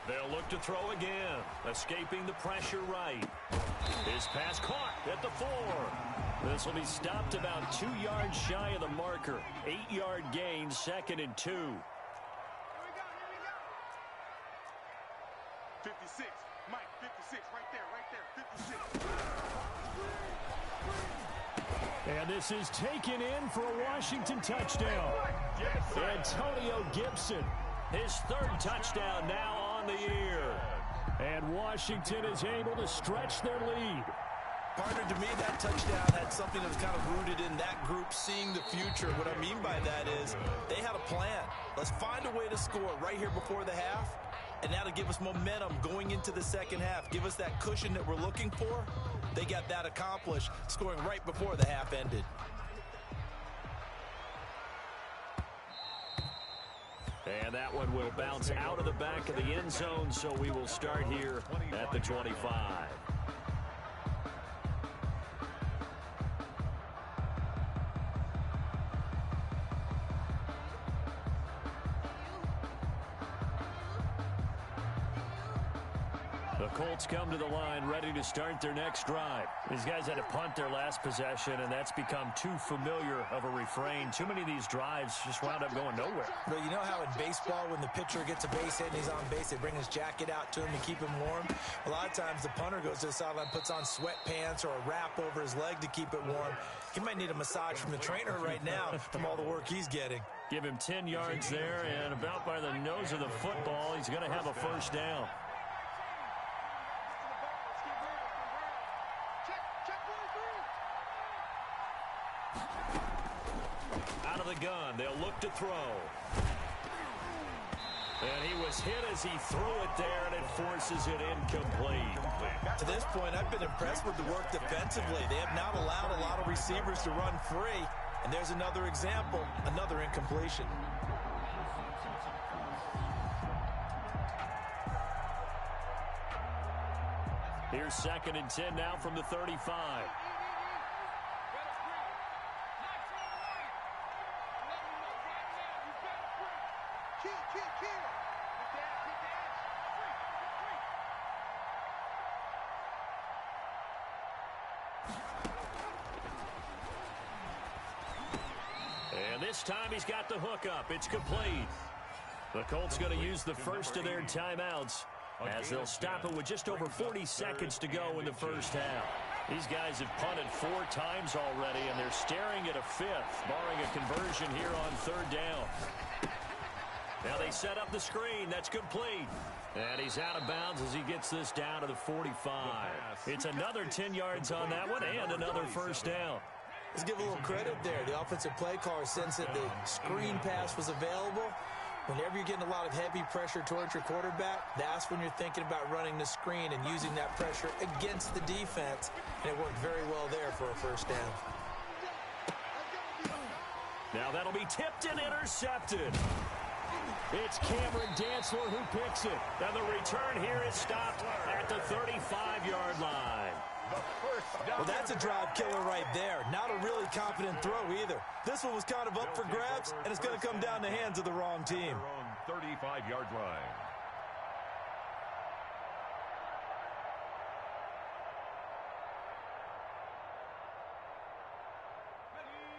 They'll look to throw again. Escaping the pressure right. His pass caught at the 4. This will be stopped about 2 yards shy of the marker. 8-yard gain, 2nd and 2. 56. Mike, 56. Right there. 56. And this is taken in for a Washington touchdown. Antonio Gibson, his 3rd touchdown now on the year. And Washington is able to stretch their lead. Partner, to me, that touchdown had something that was kind of rooted in that group seeing the future. What I mean by that is they had a plan. Let's find a way to score right here before the half. And that'll give us momentum going into the second half. Give us that cushion that we're looking for. They got that accomplished, scoring right before the half ended. And that one will bounce out of the back of the end zone, so we will start here at the 25. The Colts come to the line ready to start their next drive. These guys had to punt their last possession, and that's become too familiar of a refrain. Too many of these drives just wound up going nowhere. But you know how in baseball, when the pitcher gets a base hit and he's on base, they bring his jacket out to him to keep him warm? A lot of times the punter goes to the sideline, puts on sweatpants or a wrap over his leg to keep it warm. He might need a massage from the trainer right now from all the work he's getting. Give him 10 yards there, and about by the nose of the football, he's going to have a first down. Out of the gun, they'll look to throw. And he was hit as he threw it there, and it forces it incomplete. To this point, I've been impressed with the work defensively. They have not allowed a lot of receivers to run free. And there's another example, another incompletion. Here's 2nd and 10 now from the 35. And this time he's got the hook up. It's complete. The Colts going to use the first of their timeouts as they'll stop it with just over 40 seconds to go in the first half. These guys have punted 4 times already, and they're staring at a 5th, barring a conversion here on 3rd down. Now they set up the screen. That's complete. And he's out of bounds as he gets this down to the 45. It's another 10 yards on that one and another first down. Let's give a little credit there. The offensive play caller sensed that the screen pass was available. Whenever you're getting a lot of heavy pressure towards your quarterback, that's when you're thinking about running the screen and using that pressure against the defense. And it worked very well there for a first down. Now that'll be tipped and intercepted. It's Cameron Dantzler who picks it. And the return here is stopped at the 35-yard line. Well, that's a drive killer right there. Not a really confident throw either. This one was kind of up for grabs, and it's going to come down the hands of the wrong team. 35-yard line.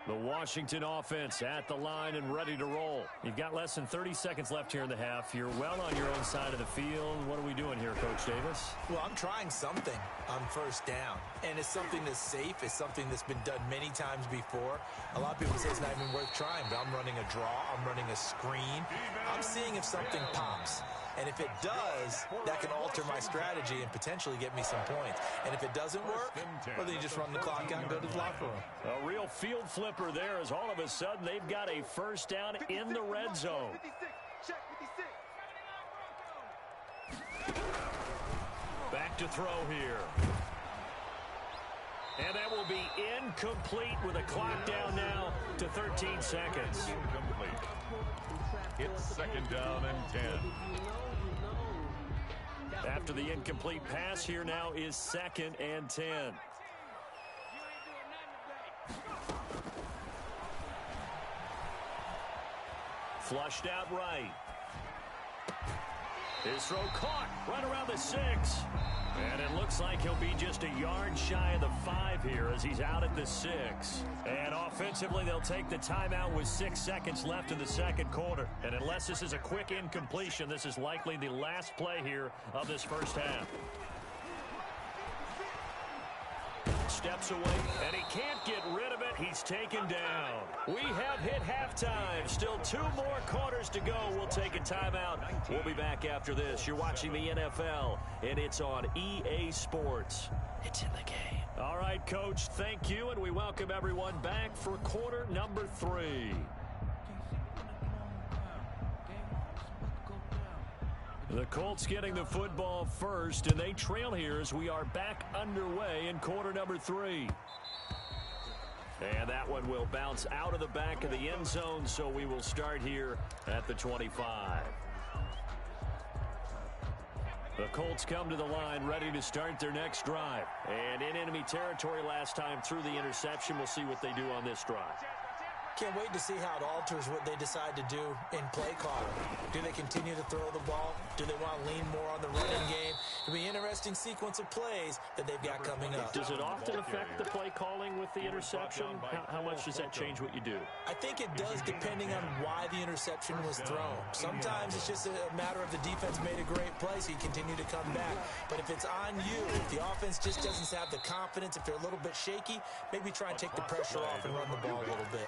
The Washington offense at the line and ready to roll. You've got less than 30 seconds left here in the half. You're well on your own side of the field. What are we doing here, Coach Davis? Well, I'm trying something on first down, and it's something that's safe. It's something that's been done many times before. A lot of people say it's not even worth trying, but I'm running a draw. I'm running a screen. I'm seeing if something pops. And if it does, that can alter my strategy and potentially get me some points. And if it doesn't work, well, then you just run the clock out and go to the locker room. A real field flipper there as all of a sudden they've got a first down in the red zone. Back to throw here. And that will be incomplete with a clock down now to 13 seconds. Incomplete. It's second down and 10. After the incomplete pass, here now is second and 10. Flushed out right. His throw caught right around the 6. And it looks like he'll be just a yard shy of the 5 here as he's out at the 6. And offensively, they'll take the timeout with 6 seconds left in the second quarter. And unless this is a quick incompletion, this is likely the last play here of this first half. Steps away, and he can't get rid of it. He's taken down. We have hit halftime. Still 2 more quarters to go. We'll take a timeout. We'll be back after this. You're watching the NFL, and it's on EA Sports. It's in the game. All right, Coach, thank you, and we welcome everyone back for quarter number 3. The Colts getting the football first, and they trail here as we are back underway in quarter number 3. And that one will bounce out of the back of the end zone, so we will start here at the 25. The Colts come to the line ready to start their next drive. And in enemy territory last time through the interception. We'll see what they do on this drive. Can't wait to see how it alters what they decide to do in play calling. Do they continue to throw the ball? Do they want to lean more on the running game? It'll be an interesting sequence of plays that they've got coming up. Does it often affect the play calling with the interception? How much does that change what you do? I think it does, depending on why the interception was thrown. Sometimes it's just a matter of the defense made a great play, so you continue to come back. But if it's on you, if the offense just doesn't have the confidence, if they're a little bit shaky, maybe try and take the pressure off and run the ball a little bit.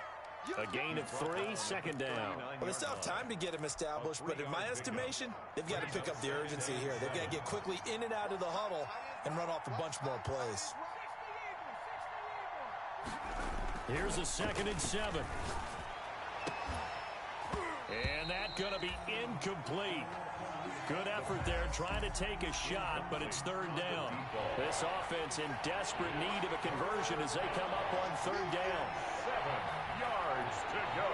A gain of 3, second down. Well, they still have time to get them established, but in my estimation, they've got to pick up the urgency here. They've got to get quickly in and out of the huddle and run off a bunch more plays. Here's a 2nd and 7. And that's going to be incomplete. Good effort there, trying to take a shot, but it's 3rd down. This offense in desperate need of a conversion as they come up on 3rd down. 7 yards to go.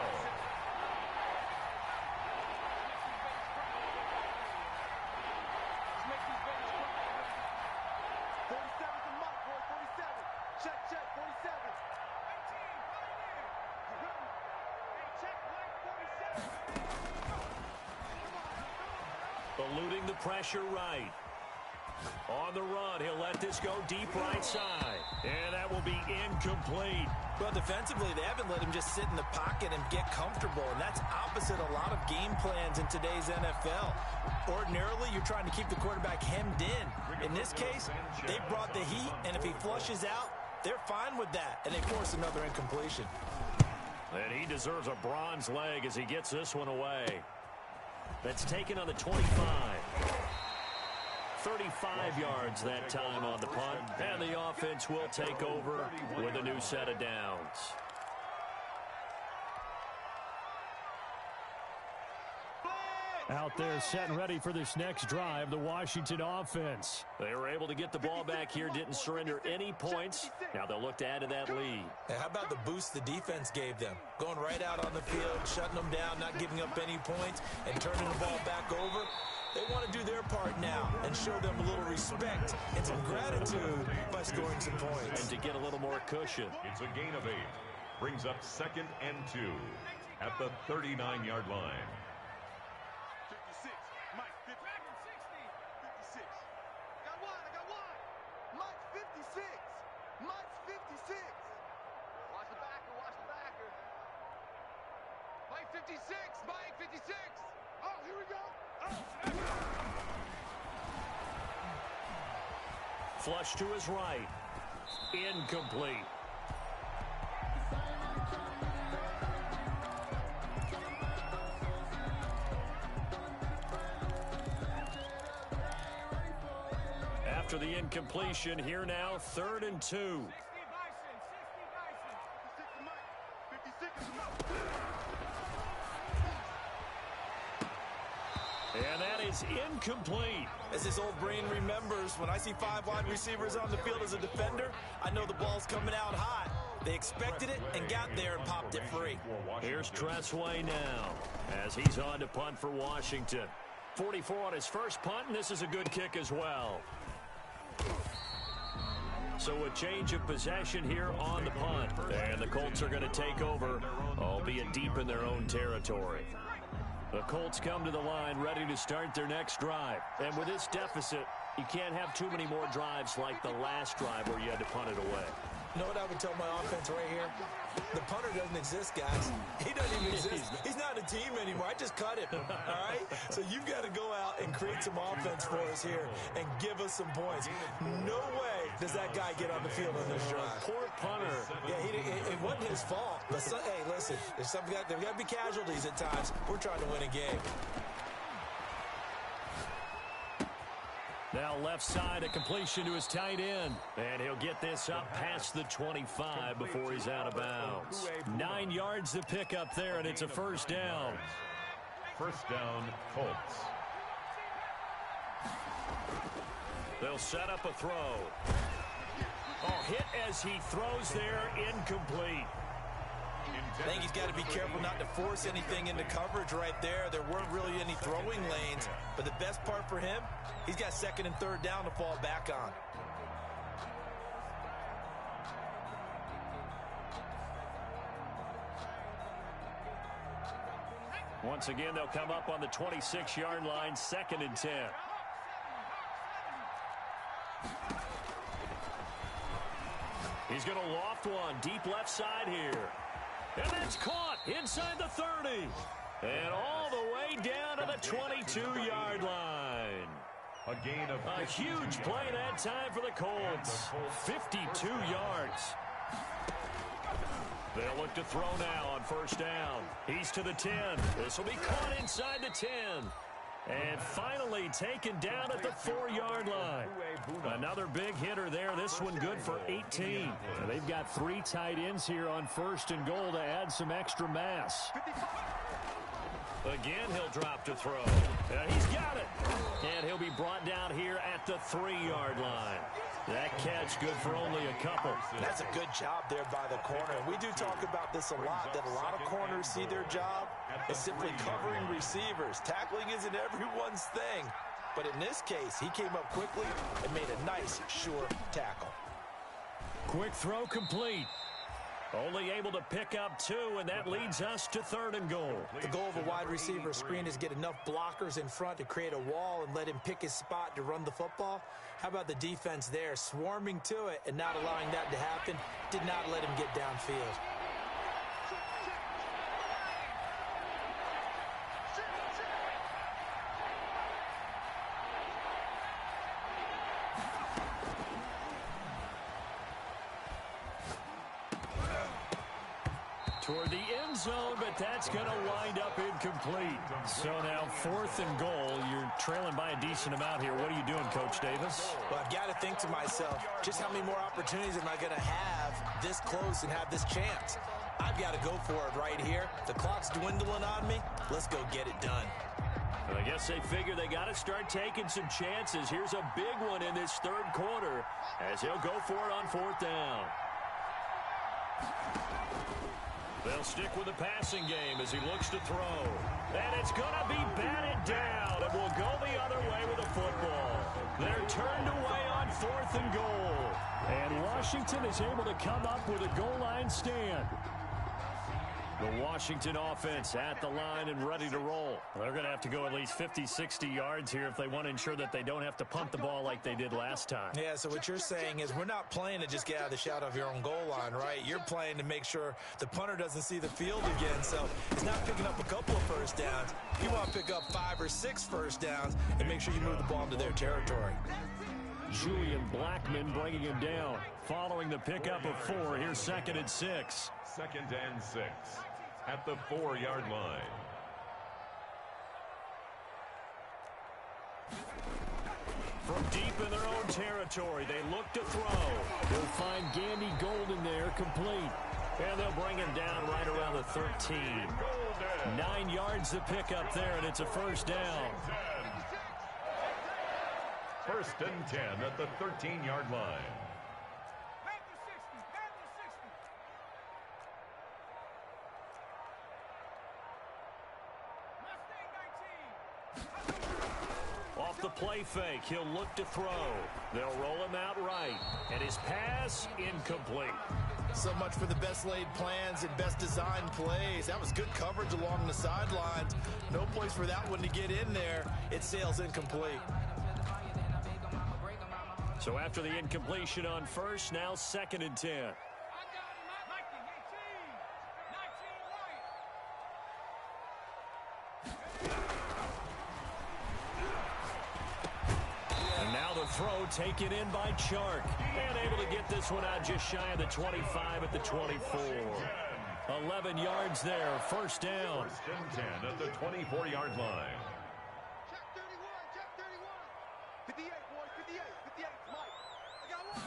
Eluding the pressure right. On the run, he'll let this go deep right side. And that will be incomplete. Well, defensively, they haven't let him just sit in the pocket and get comfortable, and that's opposite a lot of game plans in today's NFL. Ordinarily, you're trying to keep the quarterback hemmed in. In this case, they brought the heat, and if he flushes out, they're fine with that, and they force another incompletion. And he deserves a bronze leg as he gets this one away. That's taken on the 25. 35 yards that time on the punt. And the offense will take over with a new set of downs. Out there setting ready for this next drive, the Washington offense. They were able to get the ball back here, didn't surrender any points. Now they'll look to add to that lead. And how about the boost the defense gave them? Going right out on the field, shutting them down, not giving up any points, and turning the ball back over. They want to do their part now and show them a little respect and some gratitude by scoring some points. And to get a little more cushion. It's a gain of 8. Brings up 2nd and 2 at the 39-yard line. 56. Mike, 50. 56. I got one. Mike's 56. Mike's 56. Watch the backer. Mike 56. Mike 56. Oh, here we go. Flush to his right. Incomplete. After the incompletion, here now, 3rd and 2. And that is incomplete. As his old brain remembers, when I see 5 wide receivers on the field as a defender, I know the ball's coming out hot. They expected it and got there and popped it free. Here's Tressway now as he's on to punt for Washington. 44 on his first punt, and this is a good kick as well. So a change of possession here on the punt. And the Colts are going to take over, albeit deep in their own territory. The Colts come to the line ready to start their next drive. And with this deficit, you can't have too many more drives like the last drive where you had to punt it away. You know what I would tell my offense right here? The punter doesn't exist, guys. He doesn't even exist. He's not a team anymore. I just cut him, all right? So you've got to go out and create some offense for us here and give us some points. No way does that guy get on the field on this drive. Poor punter. Yeah, it wasn't his fault. But hey, listen, there's got to be casualties at times. We're trying to win a game. Now left side, a completion to his tight end. And he'll get this up past the 25 before he's out of bounds. 9 yards to pick up there, and it's a first down. First down, Colts. They'll set up a throw. Oh, hit as he throws there, incomplete. I think he's got to be careful not to force anything into coverage right there. There weren't really any throwing lanes. But the best part for him, he's got 2nd and 3rd down to fall back on. Once again, they'll come up on the 26-yard line, 2nd and 10. He's going to loft one deep left side here. And that's caught inside the 30. And all the way down to the 22-yard line. A gain of a huge play that time for the Colts. 52 yards. They'll look to throw now on first down. He's to the 10. This will be caught inside the 10. And finally taken down at the 4-yard line. Another big hitter there. This one good for 18. And they've got 3 tight ends here on 1st and goal to add some extra mass. Again, he'll drop to throw. He's got it. And he'll be brought down here at the 3-yard line. That catch good for only a couple. That's a good job there by the corner. We do talk about this a lot, that a lot of corners see their job as simply covering receivers. Tackling isn't everyone's thing. But in this case, he came up quickly and made a nice, sure tackle. Quick throw complete. Only able to pick up 2, and that leads us to 3rd and goal. The goal of a wide receiver screen is get enough blockers in front to create a wall and let him pick his spot to run the football. How about the defense there, swarming to it and not allowing that to happen? Did not let him get downfield. Toward the end zone, but that's going to wind up incomplete. So now 4th and goal. You're trailing by a decent amount here. What are you doing, Coach Davis? Well, I've got to think to myself, just how many more opportunities am I going to have this close and have this chance? I've got to go for it right here. The clock's dwindling on me. Let's go get it done. I guess they figure they got to start taking some chances. Here's a big one in this third quarter as he'll go for it on fourth down. They'll stick with the passing game as he looks to throw. And it's going to be batted down, and will go the other way with the football. They're turned away on fourth and goal. And Washington is able to come up with a goal line stand. The Washington offense at the line and ready to roll. They're going to have to go at least 50, 60 yards here if they want to ensure that they don't have to punt the ball like they did last time. Yeah, so what you're saying is we're not playing to just get out of the shadow of your own goal line, right? You're playing to make sure the punter doesn't see the field again. So it's not picking up a couple of first downs. You want to pick up 5 or 6 first downs and make sure you move the ball into their territory. Julian Blackman bringing him down. Following the pickup of 4, here's 2nd and 6. 2nd and 6 at the 4-yard line. From deep in their own territory, they look to throw. They'll find Gandy Golden there, complete. And they'll bring him down right around the 13. 9 yards to pick up there, and it's a first down. 1st and 10 at the 13-yard line. Off the play fake, he'll look to throw. They'll roll him out right, and his pass incomplete. So much for the best laid plans and best designed plays. That was good coverage along the sidelines. No place for that one to get in there. It sails incomplete. So after the incompletion on first, now 2nd and 10. And now the throw taken in by Chark. And able to get this one out just shy of the 25 at the 24. 11 yards there, first down. 1st and 10 at the 24-yard line. Check 31, check 31. 58, boys, 58, 58, Mike. I got one.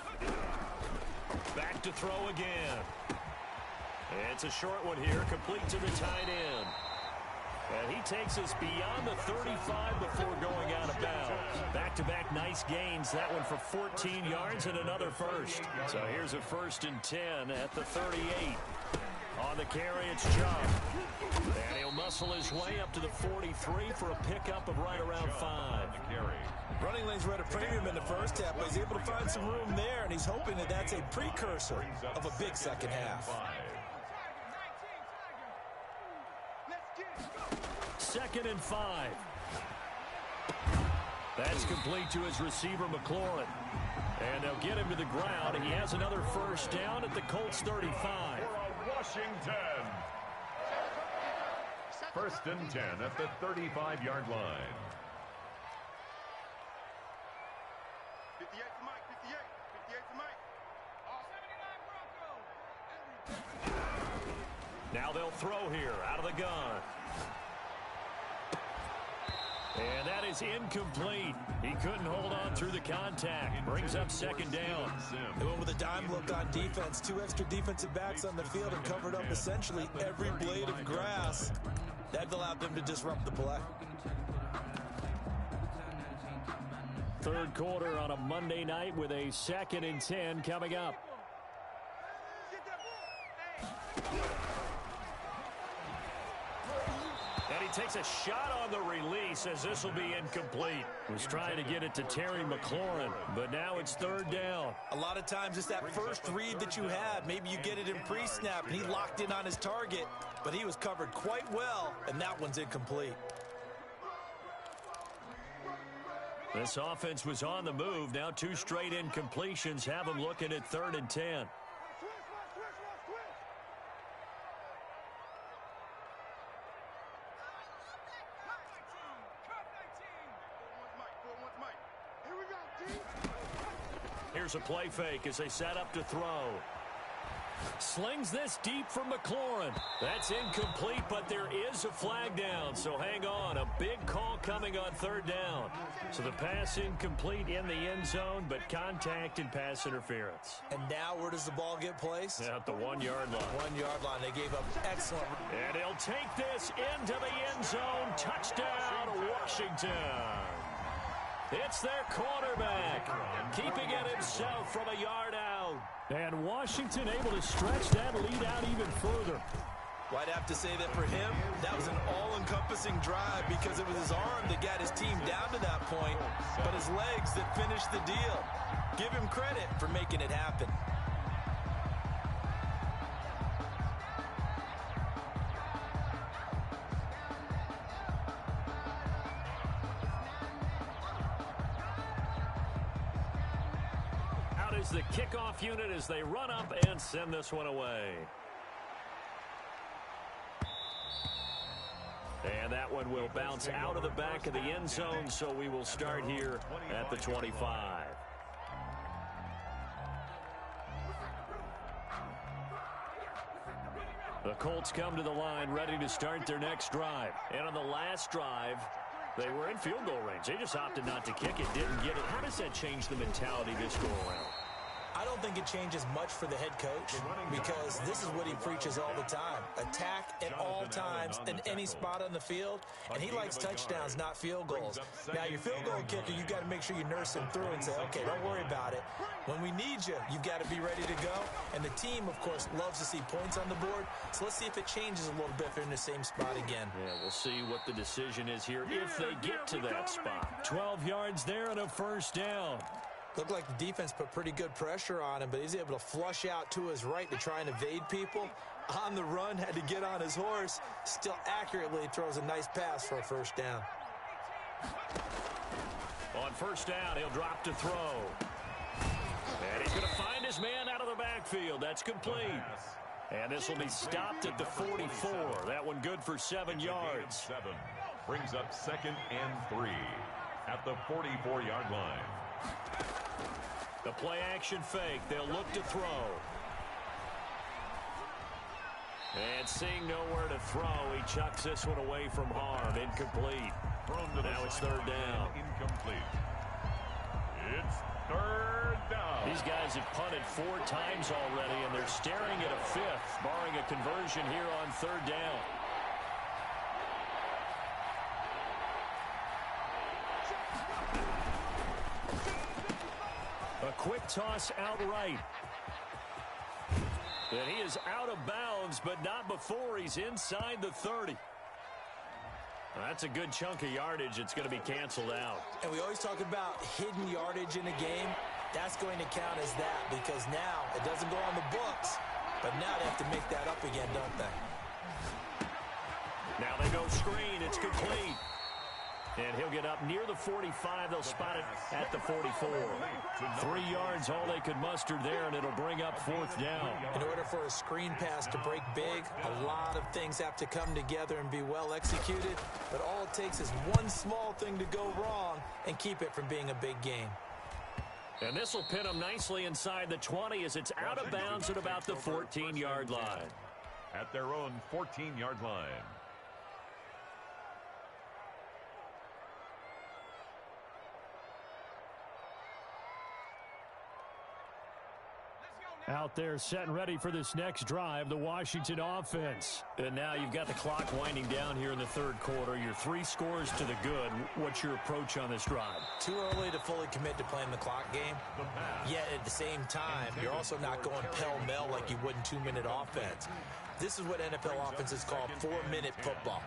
Back to throw again. It's a short one here, complete to the tight end. And he takes us beyond the 35 before going out of bounds. Back-to-back nice gains. That one for 14 yards and another first. So here's a 1st and 10 at the 38. On the carry, it's Chubb. And he'll muscle his way up to the 43 for a pickup of right around 5. Running lanes were at a premium in the first half, but he's able to find some room there, and he's hoping that that's a precursor of a big second half. 2nd and 5. That's complete to his receiver, McLaurin. And they'll get him to the ground. He has another first down at the Colts 35. Washington. 1st and 10 at the 35-yard line. 58 for Mike, 58. 58 for Mike. Now they'll throw here out of the gun. And that is incomplete. He couldn't hold on through the contact. Brings up 2nd down. They went with a dime look on defense. 2 extra defensive backs on the field and covered up essentially every blade of grass. That allowed them to disrupt the play. Third quarter on a Monday night with a 2nd and 10 coming up. And he takes a shot on the release as this will be incomplete. Was trying to get it to Terry McLaurin, but now it's 3rd down. A lot of times it's that first read that you had. Maybe you get it in pre-snap, and he locked in on his target, but he was covered quite well, and that one's incomplete. This offense was on the move. Now 2 straight incompletions have them looking at 3rd and 10. Here's a play fake as they set up to throw. Slings this deep from McLaurin. That's incomplete, but there is a flag down, so hang on. A big call coming on third down. So the pass incomplete in the end zone, but contact and pass interference. And now where does the ball get placed? At the 1 yard line. 1 yard line. They gave up excellent. And he'll take this into the end zone. Touchdown, Washington. It's their quarterback, keeping it himself from a yard out. And Washington able to stretch that lead out even further. Well, I'd have to say that for him, that was an all-encompassing drive because it was his arm that got his team down to that point, but his legs that finished the deal. Give him credit for making it happen. Out is the kickoff unit as they run up and send this one away. And that one will bounce out of the back of the end zone, so we will start here at the 25. The Colts come to the line ready to start their next drive. And on the last drive, they were in field goal range. They just opted not to kick it, didn't get it. How does that change the mentality this go around? I don't think it changes much for the head coach because this is what he preaches all the time. Attack at all times in any spot on the field, and he likes touchdowns, not field goals. Now, your field goal kicker, you've got to make sure you nurse him through and say, okay, don't worry about it. When we need you, you've got to be ready to go. And the team, of course, loves to see points on the board. So let's see if it changes a little bit if they're in the same spot again. Yeah, we'll see what the decision is here if they get to that spot. 12 yards there and a first down. Looked like the defense put pretty good pressure on him, but he's able to flush out to his right to try and evade people. On the run, had to get on his horse. Still accurately throws a nice pass for a first down. On first down, he'll drop to throw. And he's going to find his man out of the backfield. That's complete. And this will be stopped at the 44. That one good for 7 yards. Brings up 2nd and 3 at the 44-yard line. The play action fake. They'll look to throw. And seeing nowhere to throw, he chucks this one away from harm. Incomplete. Now it's third down. Incomplete. It's third down. These guys have punted 4 times already, and they're staring at a 5th, barring a conversion here on third down. A quick toss outright. And he is out of bounds, but not before he's inside the 30. That's a good chunk of yardage. It's going to be canceled out. And we always talk about hidden yardage in a game. That's going to count as that because now it doesn't go on the books. But now they have to make that up again, don't they? Now they go screen. It's complete. And he'll get up near the 45. They'll spot it at the 44. 3 yards, all they could muster there, and it'll bring up 4th down. In order for a screen pass to break big, a lot of things have to come together and be well executed. But all it takes is one small thing to go wrong and keep it from being a big game. And this will pin them nicely inside the 20 as it's out of bounds at about the 14-yard line. At their own 14-yard line. Out there set and ready for this next drive, the Washington offense. And now you've got the clock winding down here in the third quarter. You're 3 scores to the good. What's your approach on this drive? Too early to fully commit to playing the clock game. Yet at the same time, you're also not going pell-mell like you would in 2-minute offense. This is what NFL offenses call 4-minute football.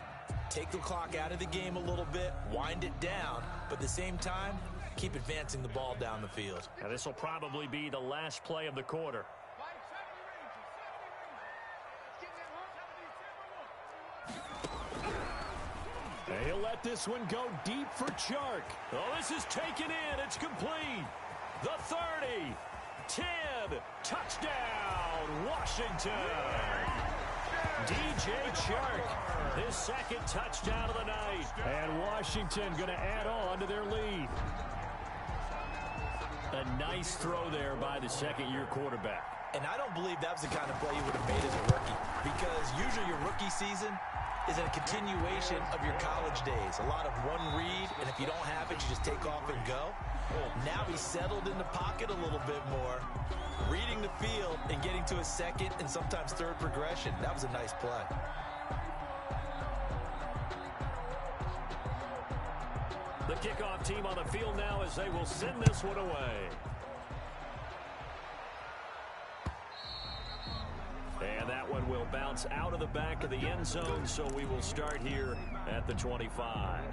Take the clock out of the game a little bit, wind it down, but at the same time, keep advancing the ball down the field. Now this will probably be the last play of the quarter. And he'll let this one go deep for Chark. Oh, this is taken in. It's complete. The 30, 10, touchdown, Washington. DJ Chark, his 2nd touchdown of the night. And Washington going to add on to their lead. A nice throw there by the 2nd-year quarterback. And I don't believe that was the kind of play you would have made as a rookie, because usually your rookie season is a continuation of your college days. A lot of one read, and if you don't have it, you just take off and go. Now he's settled in the pocket a little bit more, reading the field and getting to his second and sometimes third progression. That was a nice play. The kickoff team on the field now as they will send this one away. And that one will bounce out of the back of the end zone, so we will start here at the 25.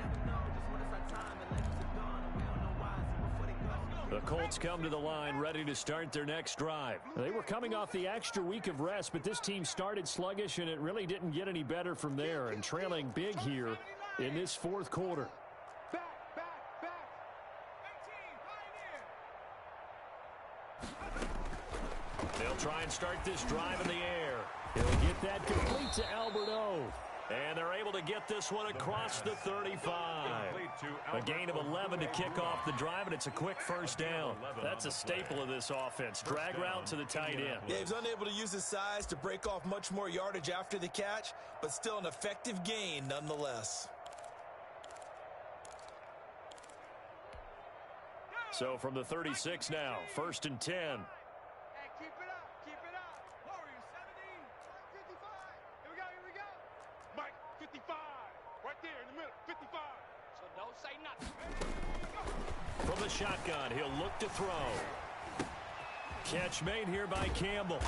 The Colts come to the line ready to start their next drive. They were coming off the extra week of rest, but this team started sluggish, and it really didn't get any better from there, and trailing big here in this fourth quarter. They'll try and start this drive in the air. He'll get that complete to Alberto. And they're able to get this one across the 35. A gain of 11 to kick off the drive, and it's a quick first down. That's a staple of this offense. Drag route to the tight end. Yeah, he was unable to use his size to break off much more yardage after the catch, but still an effective gain nonetheless. So from the 36 now, 1st and 10. Keep it up. Keep it up. Warriors 70. 55. Here we go. Here we go. Mike, 55. Right there in the middle. 55. So don't say nothing. From the shotgun, he'll look to throw. Catch made here by Campbell.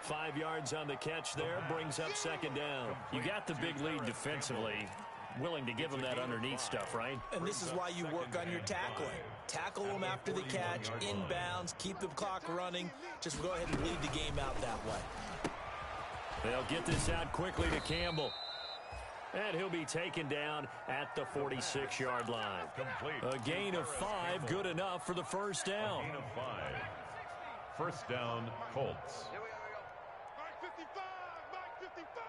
5 yards on the catch there, brings up 2nd down. You got the big lead defensively. Willing to give them that underneath stuff, right? And this is why you work on your tackling. Tackle them after the catch, inbounds, keep the clock running. Just go ahead and lead the game out that way. They'll get this out quickly to Campbell. And he'll be taken down at the 46-yard line. A gain of 5, good enough for the first down. Gain of 5. First down, Colts. Mike 55. Mike 55.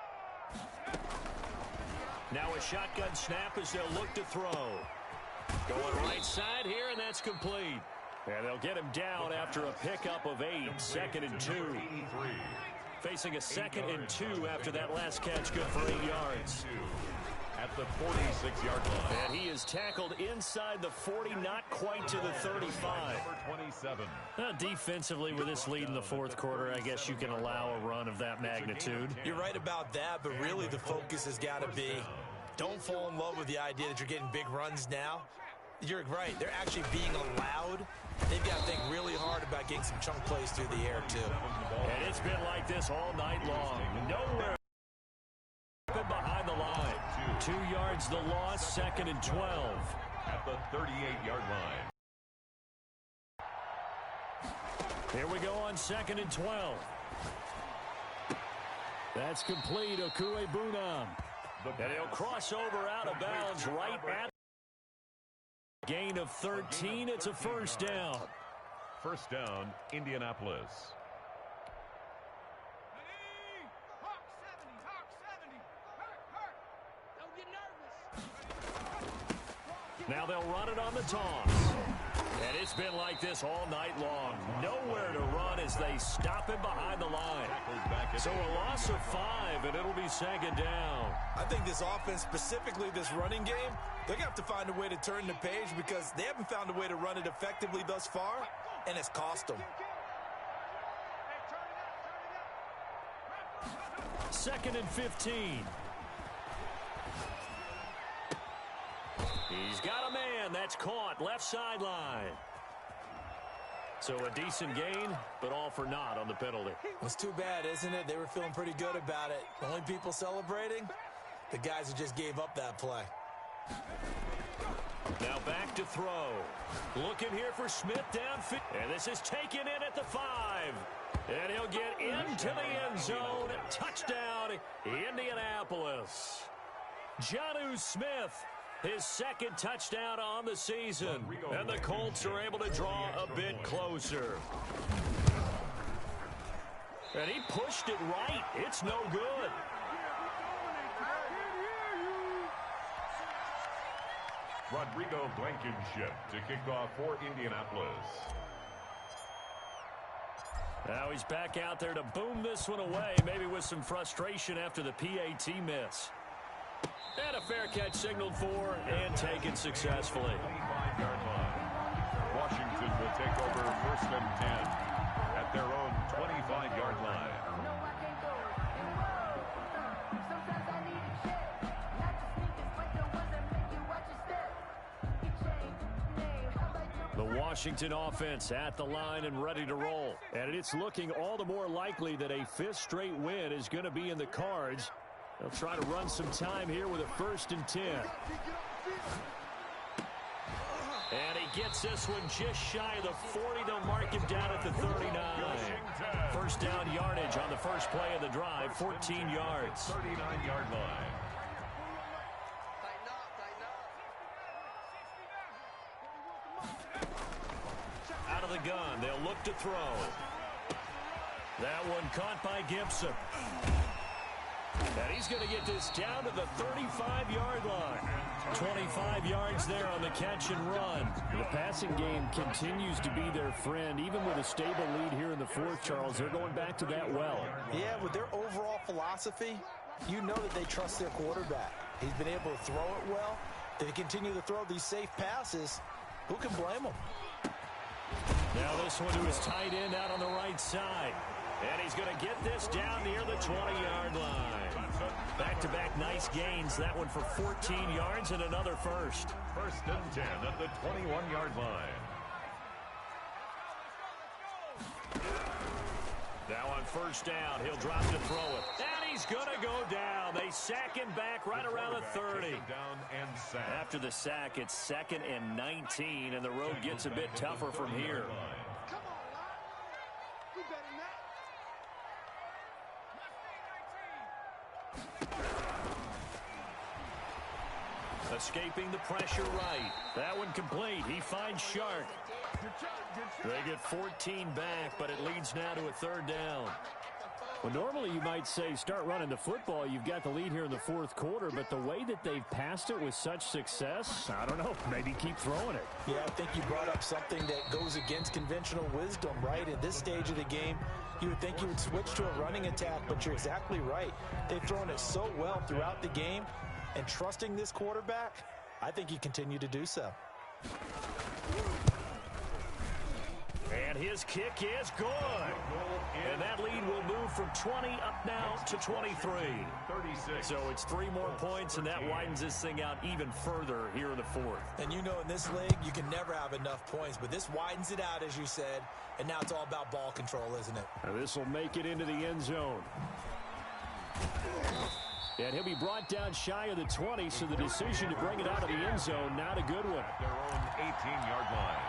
Now a shotgun snap as they'll look to throw. Going right side here, and that's complete. And they'll get him down after a pickup of 8, 2nd and 2. Facing a 2nd and 2 after that last catch, good for 8 yards. At the 46-yard line. And he is tackled inside the 40, not quite to the 35. Number 27. Defensively, with this lead in the fourth quarter, I guess you can allow a run of that magnitude. You're right about that, but really the focus has got to be, don't fall in love with the idea that you're getting big runs now. You're right. They're actually being allowed. They've got to think really hard about getting some chunk plays through the air, too. And it's been like this all night long. Nowhere behind the line. 2 yards the loss, 2nd and 12. At the 38-yard line. Here we go on 2nd and 12. That's complete. Okue Bunam. And he'll cross over out of bounds right at gain of 13. It's a first down. First down, Indianapolis. Hawk 70. Hawk 70. Hurt. Don't get nervous. Now they'll run it on the toss. And it's been like this all night long. Nowhere to run as they stop him behind the line. So a loss of 5, and it'll be 2nd down. I think this offense, specifically this running game, they're going to have to find a way to turn the page because they haven't found a way to run it effectively thus far, and it's cost them. 2nd and 15. He's got a man. That's caught. Left sideline. So a decent gain, but all for naught on the penalty. It's too bad, isn't it? They were feeling pretty good about it. The only people celebrating, the guys who just gave up that play. Now back to throw. Looking here for Smith downfield. And this is taken in at the 5. And he'll get into the end zone. Touchdown, Indianapolis. Jonnu Smith, his 2nd touchdown on the season. And the Colts are able to draw a bit closer. And he pushed it right. It's no good. Rodrigo Blankenship to kick off for Indianapolis. Now he's back out there to boom this one away, maybe with some frustration after the PAT miss. And a fair catch signaled for and taken successfully. 25-yard line. Washington will take over 1st and 10 at their own 25-yard line. The Washington offense at the line and ready to roll. And it's looking all the more likely that a 5th straight win is going to be in the cards. They'll try to run some time here with a 1st and 10. And he gets this one just shy of the 40. They'll mark him down at the 39. First down yardage on the first play of the drive, 14 yards. 39-yard line. Out of the gun, they'll look to throw. That one caught by Gibson. And he's going to get this down to the 35-yard line. 25 yards there on the catch and run. The passing game continues to be their friend. Even with a stable lead here in the 4th, Charles, they're going back to that well. Yeah, with their overall philosophy, you know that they trust their quarterback. He's been able to throw it well. They continue to throw these safe passes. Who can blame them? Now this one to his tight end out on the right side. And he's going to get this down near the 20-yard line. Back-to-back nice gains. That one for 14 yards and another first. 1st and 10 at the 21-yard line. Now on first down, he'll drop to throw it. And he's going to go down. They sack him back right around the 30. Down and sack. After the sack, it's 2nd and 19, and the road gets a bit tougher from here. Come on, Lon. We better than that. Escaping the pressure right. That one complete. He finds Shark. They get 14 back, but it leads now to a 3rd down. Well, normally you might say start running the football. You've got the lead here in the 4th quarter, but the way that they've passed it with such success, I don't know, maybe keep throwing it. Yeah, I think you brought up something that goes against conventional wisdom, right? At this stage of the game, you would think you would switch to a running attack, but you're exactly right. They've thrown it so well throughout the game, and trusting this quarterback, I think you continue to do so. And his kick is good. And that lead will move from 20 up now to 23. 36. So it's 3 more points, and that widens this thing out even further here in the 4th. And you know in this league, you can never have enough points, but this widens it out, as you said, and now it's all about ball control, isn't it? Now this will make it into the end zone. And he'll be brought down shy of the 20, so the decision to bring it out of the end zone, not a good one. At their own 18-yard line.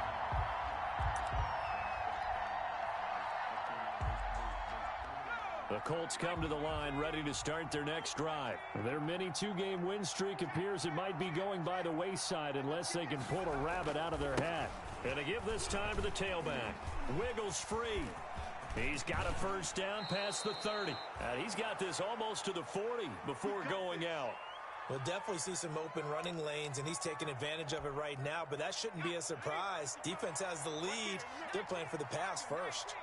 The Colts come to the line ready to start their next drive. Their mini 2-game win streak appears it might be going by the wayside unless they can pull a rabbit out of their hat. And to give this time to the tailback. Wiggles free. He's got a first down past the 30. And he's got this almost to the 40 before going out. We'll definitely see some open running lanes, and he's taking advantage of it right now, but that shouldn't be a surprise. Defense has the lead. They're playing for the pass first.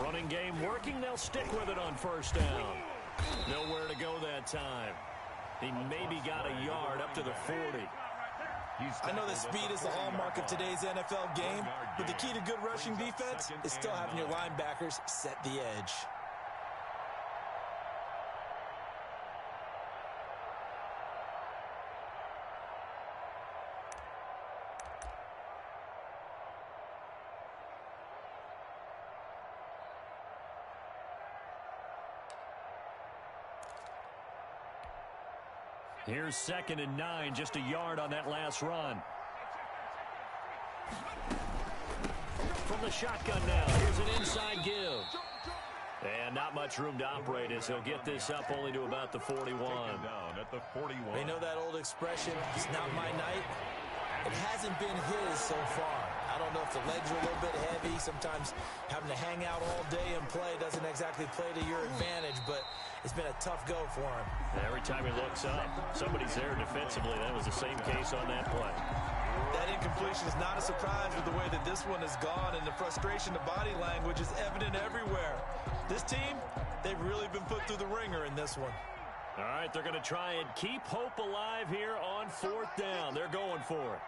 Running game working. They'll stick with it on first down. Nowhere to go that time. He maybe got a yard up to the 40. I know that speed is the hallmark of today's NFL game, but the key to good rushing defense is still having your linebackers set the edge. Here's 2nd and 9, just a yard on that last run. From the shotgun now, here's an inside give. And not much room to operate as he'll get this up only to about the 41. Down at the 41. They know that old expression, it's not my night. It hasn't been his so far. I don't know if the legs are a little bit heavy. Sometimes having to hang out all day and play doesn't exactly play to your advantage, but it's been a tough go for him. Every time he looks up, somebody's there defensively. That was the same case on that play. That incompletion is not a surprise with the way that this one has gone, and the frustration of body language is evident everywhere. This team, they've really been put through the ringer in this one. All right, they're going to try and keep hope alive here on 4th down. They're going for it.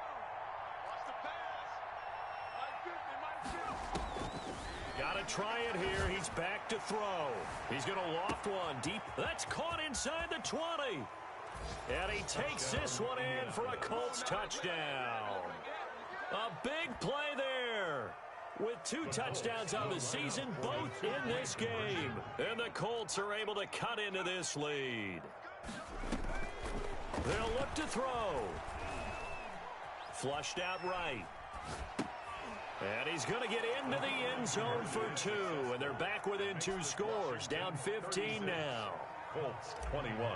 Got to try it here. He's back to throw. He's going to loft one deep. That's caught inside the 20. And he takes this one in for a Colts touchdown. A big play there. With 2 touchdowns on the season, both in this game. And the Colts are able to cut into this lead. They'll look to throw. Flushed out right. And he's going to get into the end zone for 2. And they're back within 2 scores. Down 15 now. Colts 21.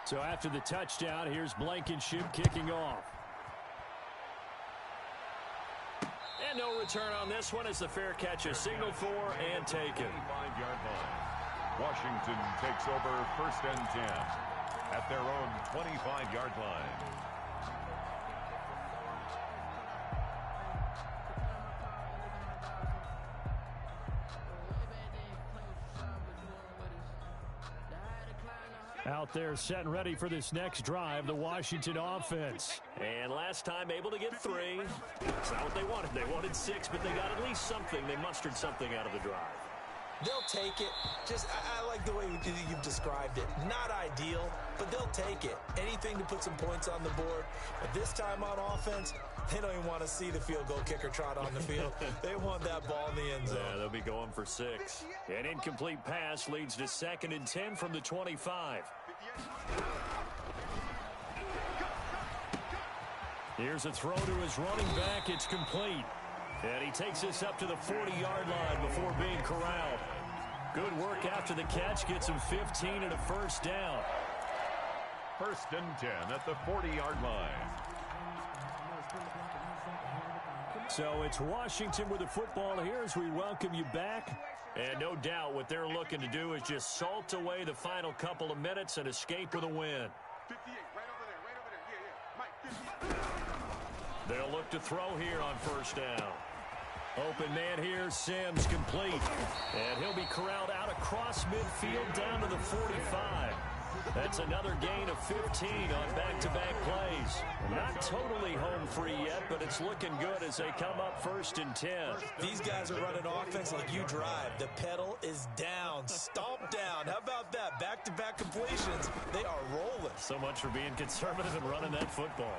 So after the touchdown, here's Blankenship kicking off. And no return on this one as the fair catch is signaled for and taken. 25-yard line. Washington takes over 1st and 10 at their own 25-yard line. Out there set and ready for this next drive, the Washington offense. And last time able to get 3. That's not what they wanted. They wanted 6, but they got at least something. They mustered something out of the drive. They'll take it. I like the way you've described it. Not ideal, but they'll take it. Anything to put some points on the board. But this time on offense, they don't even want to see the field goal kicker trot on the field. They want that ball in the end zone. Yeah, they'll be going for 6. An incomplete pass leads to 2nd and 10 from the 25. Here's a throw to his running back. It's complete. And he takes this up to the 40-yard line before being corralled. Good work after the catch. Gets him 15 and a 1st down. 1st and 10 at the 40-yard line. So it's Washington with the football here as we welcome you back. And no doubt what they're looking to do is just salt away the final couple of minutes and escape with a win. 58, right over there. Yeah, Mike, 58. They'll look to throw here on 1st down. Open man here, Sims complete. And he'll be corralled out across midfield down to the 45. That's another gain of 15 on back-to-back plays. Not totally home free yet, but it's looking good as they come up 1st and 10. These guys are running offense like you drive. The pedal is down. Stomp down. How about that? Back-to-back completions. They are rolling. So much for being conservative and running that football.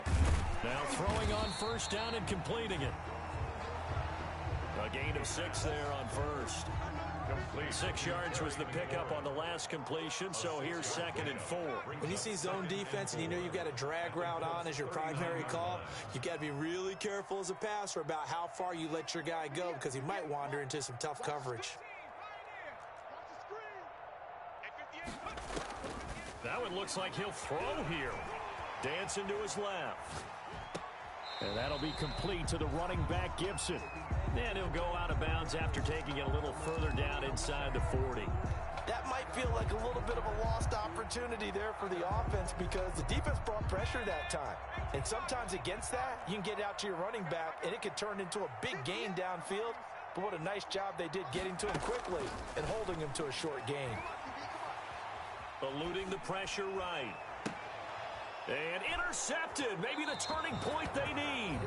Now throwing on 1st down and completing it. A gain of 6 there on 1st. Complete. 6 yards was the pickup on the last completion, so here's 2nd and 4. When you see zone defense and you know you've got a drag route on as your primary call, you got to be really careful as a passer about how far you let your guy go because he might wander into some tough coverage. That one looks like he'll throw here. Dancing to his left. And that'll be complete to the running back, Gibson. And he'll go out of bounds after taking it a little further down inside the 40. That might feel like a little bit of a lost opportunity there for the offense because the defense brought pressure that time. And sometimes against that, you can get out to your running back, and it could turn into a big gain downfield. But what a nice job they did getting to him quickly and holding him to a short gain. Eluding the pressure right. And intercepted. Maybe the turning point they need.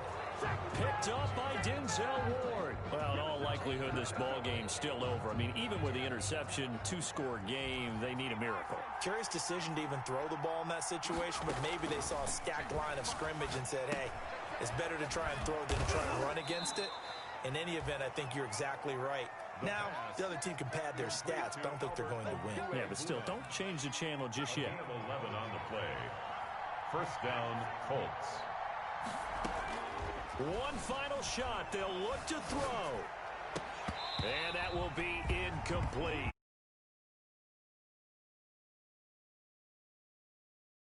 Picked up by Denzel Ward. Well, in all likelihood, this ball game's still over. I mean, even with the interception, 2-score game, they need a miracle. Curious decision to even throw the ball in that situation, but maybe they saw a stacked line of scrimmage and said, hey, it's better to try and throw than to try and run against it. In any event, I think you're exactly right. Now, the other team can pad their stats, but I don't think they're going to win. Yeah, but still, don't change the channel just yet. 11 on the play. 1st down, Colts. One final shot. They'll look to throw. And that will be incomplete.